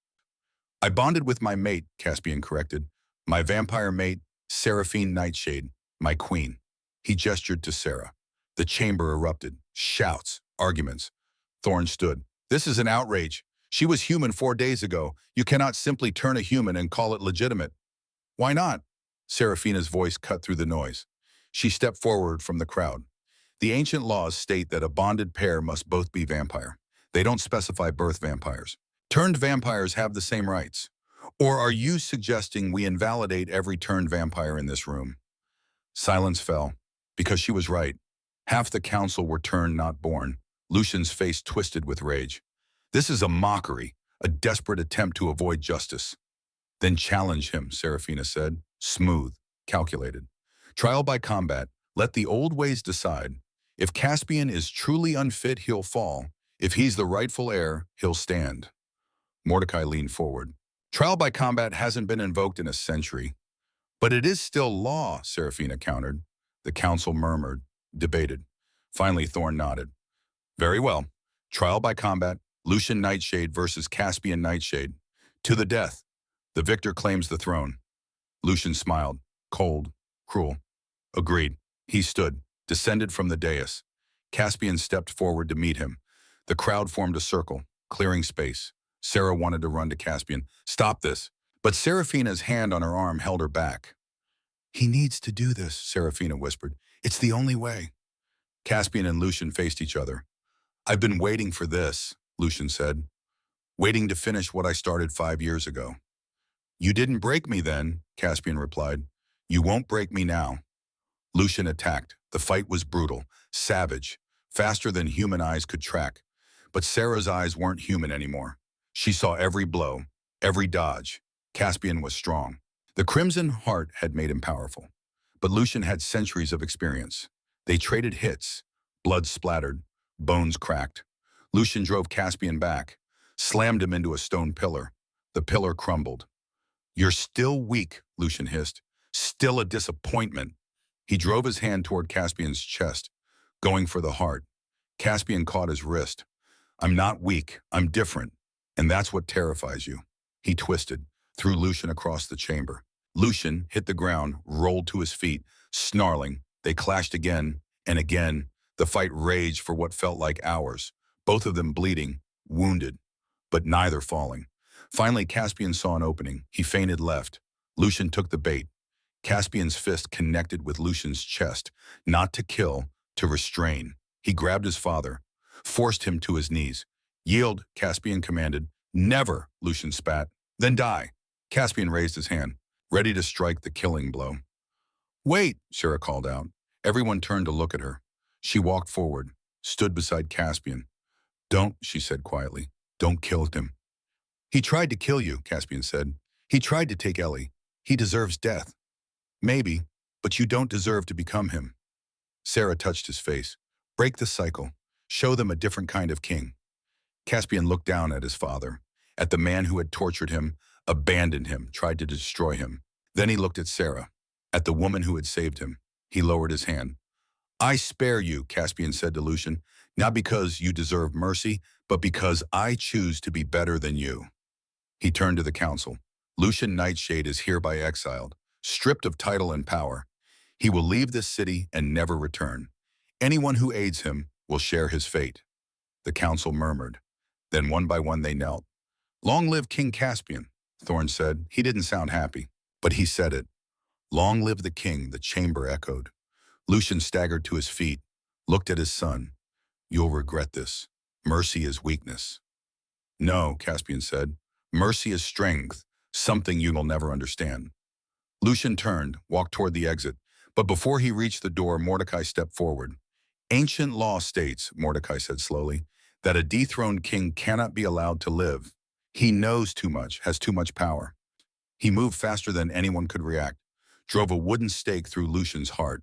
I bonded with my mate, Caspian corrected. My vampire mate, Seraphine Nightshade, my queen. He gestured to Sarah. The chamber erupted. Shouts, arguments. Thorn stood. This is an outrage. She was human 4 days ago. You cannot simply turn a human and call it legitimate. Why not? Seraphina's voice cut through the noise. She stepped forward from the crowd. The ancient laws state that a bonded pair must both be vampire. They don't specify birth vampires. Turned vampires have the same rights. Or are you suggesting we invalidate every turned vampire in this room? Silence fell, because she was right. Half the council were turned, not born. Lucian's face twisted with rage. This is a mockery, a desperate attempt to avoid justice. Then challenge him, Seraphina said, smooth, calculated. Trial by combat, let the old ways decide. If Caspian is truly unfit, he'll fall. If he's the rightful heir, he'll stand. Mordecai leaned forward. Trial by combat hasn't been invoked in a century. But it is still law, Seraphina countered. The council murmured, debated. Finally, Thorn nodded. Very well. Trial by combat, Lucian Nightshade versus Caspian Nightshade. To the death. The victor claims the throne. Lucian smiled, cold, cruel. Agreed. He stood, descended from the dais. Caspian stepped forward to meet him. The crowd formed a circle, clearing space. Sarah wanted to run to Caspian. Stop this. But Seraphina's hand on her arm held her back. He needs to do this, Seraphina whispered. It's the only way. Caspian and Lucian faced each other. I've been waiting for this, Lucian said. Waiting to finish what I started 5 years ago. You didn't break me then, Caspian replied. You won't break me now. Lucian attacked. The fight was brutal, savage, faster than human eyes could track. But Sarah's eyes weren't human anymore. She saw every blow, every dodge. Caspian was strong. The Crimson Heart had made him powerful. But Lucian had centuries of experience. They traded hits. Blood splattered. Bones cracked. Lucian drove Caspian back, slammed him into a stone pillar. The pillar crumbled. You're still weak, Lucian hissed. Still a disappointment. He drove his hand toward Caspian's chest, going for the heart. Caspian caught his wrist. I'm not weak. I'm different. And that's what terrifies you. He twisted, threw Lucian across the chamber. Lucian hit the ground, rolled to his feet, snarling. They clashed again and again. The fight raged for what felt like hours, both of them bleeding, wounded, but neither falling. Finally, Caspian saw an opening. He feinted left. Lucian took the bait. Caspian's fist connected with Lucian's chest, not to kill, to restrain. He grabbed his father, forced him to his knees. Yield, Caspian commanded. Never, Lucian spat. Then die. Caspian raised his hand, ready to strike the killing blow. Wait, Sarah called out. Everyone turned to look at her. She walked forward, stood beside Caspian. Don't, she said quietly. Don't kill him. He tried to kill you, Caspian said. He tried to take Ellie. He deserves death. Maybe, but you don't deserve to become him. Sarah touched his face. Break the cycle. Show them a different kind of king. Caspian looked down at his father, at the man who had tortured him, abandoned him, tried to destroy him. Then he looked at Sarah, at the woman who had saved him. He lowered his hand. I spare you, Caspian said to Lucian, not because you deserve mercy, but because I choose to be better than you. He turned to the council. Lucian Nightshade is hereby exiled, stripped of title and power. He will leave this city and never return. Anyone who aids him will share his fate. The council murmured. Then one by one they knelt. Long live King Caspian, Thorn said. He didn't sound happy, but he said it. Long live the king, the chamber echoed. Lucian staggered to his feet, looked at his son. You'll regret this. Mercy is weakness. No, Caspian said. Mercy is strength, something you will never understand. Lucian turned, walked toward the exit, but before he reached the door, Mordecai stepped forward. Ancient law states, Mordecai said slowly, that a dethroned king cannot be allowed to live. He knows too much, has too much power. He moved faster than anyone could react, drove a wooden stake through Lucian's heart.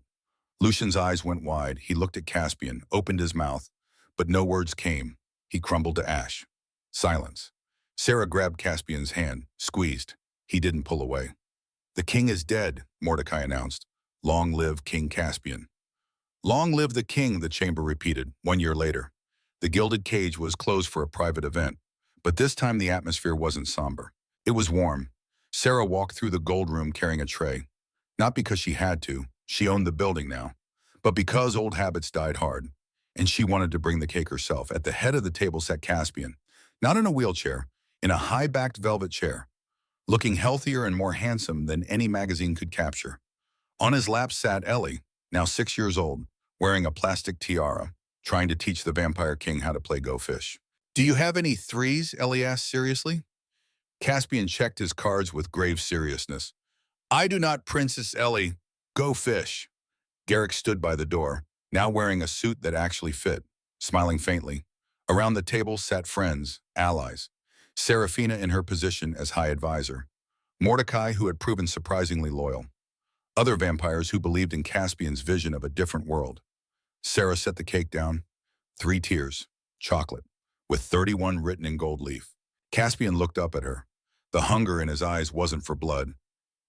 Lucian's eyes went wide. He looked at Caspian, opened his mouth, but no words came. He crumbled to ash. Silence. Sarah grabbed Caspian's hand, squeezed. He didn't pull away. The king is dead, Mordecai announced. Long live King Caspian. Long live the king, the chamber repeated, 1 year later. The gilded cage was closed for a private event, but this time the atmosphere wasn't somber. It was warm. Sarah walked through the gold room carrying a tray. Not because she had to, she owned the building now, but because old habits died hard, and she wanted to bring the cake herself. At the head of the table sat Caspian, not in a wheelchair, in a high-backed velvet chair. looking healthier and more handsome than any magazine could capture. On his lap sat Ellie, now 6 years old, wearing a plastic tiara, trying to teach the Vampire King how to play Go Fish. "Do you have any threes?" Ellie asked seriously. Caspian checked his cards with grave seriousness. "I do not, Princess Ellie. Go Fish." Garrick stood by the door, now wearing a suit that actually fit, smiling faintly. Around the table sat friends, allies. Serafina in her position as High Advisor. Mordecai, who had proven surprisingly loyal. Other vampires who believed in Caspian's vision of a different world. Sarah set the cake down. 3 tiers, chocolate, with 31 written in gold leaf. Caspian looked up at her. The hunger in his eyes wasn't for blood.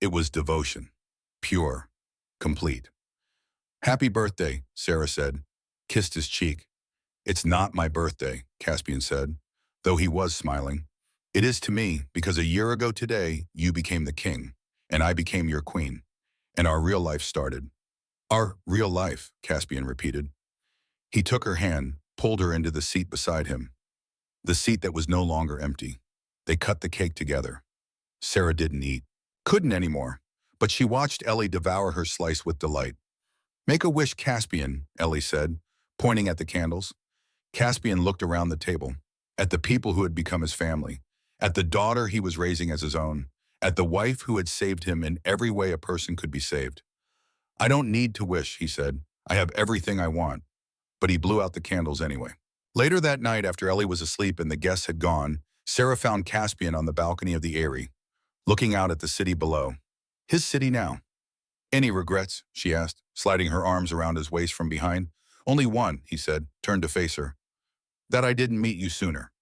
It was devotion. Pure. Complete. "Happy birthday," Sarah said, kissed his cheek. "It's not my birthday," Caspian said, though he was smiling. "It is to me because a year ago today you became the king, and I became your queen, and our real life started." "Our real life," Caspian repeated. He took her hand, pulled her into the seat beside him, the seat that was no longer empty. They cut the cake together. Sarah didn't eat, couldn't anymore, but she watched Ellie devour her slice with delight. "Make a wish, Caspian," Ellie said, pointing at the candles. Caspian looked around the table, at the people who had become his family, at the daughter he was raising as his own, at the wife who had saved him in every way a person could be saved. "I don't need to wish," he said. "I have everything I want." But he blew out the candles anyway. Later that night, after Ellie was asleep and the guests had gone, Sarah found Caspian on the balcony of the Eyrie, looking out at the city below. His city now. "Any regrets?" she asked, sliding her arms around his waist from behind. "Only one," he said, turned to face her. "That I didn't meet you sooner."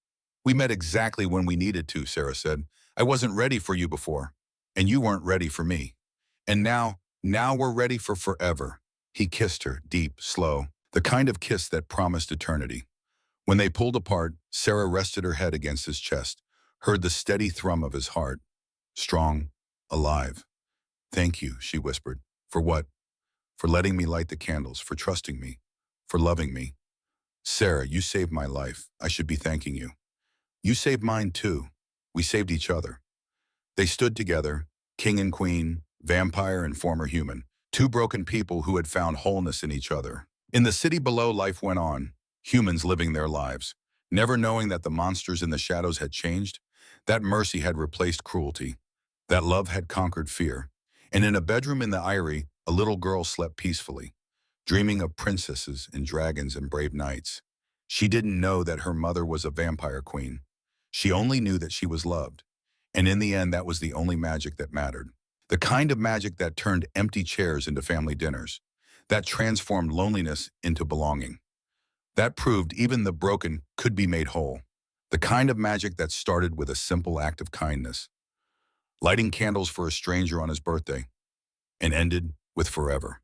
"We met exactly when we needed to," Sarah said. "I wasn't ready for you before, and you weren't ready for me. And now we're ready for forever." He kissed her, deep, slow, the kind of kiss that promised eternity. When they pulled apart, Sarah rested her head against his chest, heard the steady thrum of his heart. Strong, alive. "Thank you," she whispered. "For what?" "For letting me light the candles, for trusting me, for loving me." "Sarah, you saved my life. I should be thanking you." "You saved mine too. We saved each other." They stood together, king and queen, vampire and former human, 2 broken people who had found wholeness in each other. In the city below, life went on, humans living their lives, never knowing that the monsters in the shadows had changed, that mercy had replaced cruelty, that love had conquered fear. And in a bedroom in the Eyrie, a little girl slept peacefully, dreaming of princesses and dragons and brave knights. She didn't know that her mother was a vampire queen. She only knew that she was loved. And in the end, that was the only magic that mattered. The kind of magic that turned empty chairs into family dinners, that transformed loneliness into belonging, that proved even the broken could be made whole. The kind of magic that started with a simple act of kindness, lighting candles for a stranger on his birthday, and ended with forever.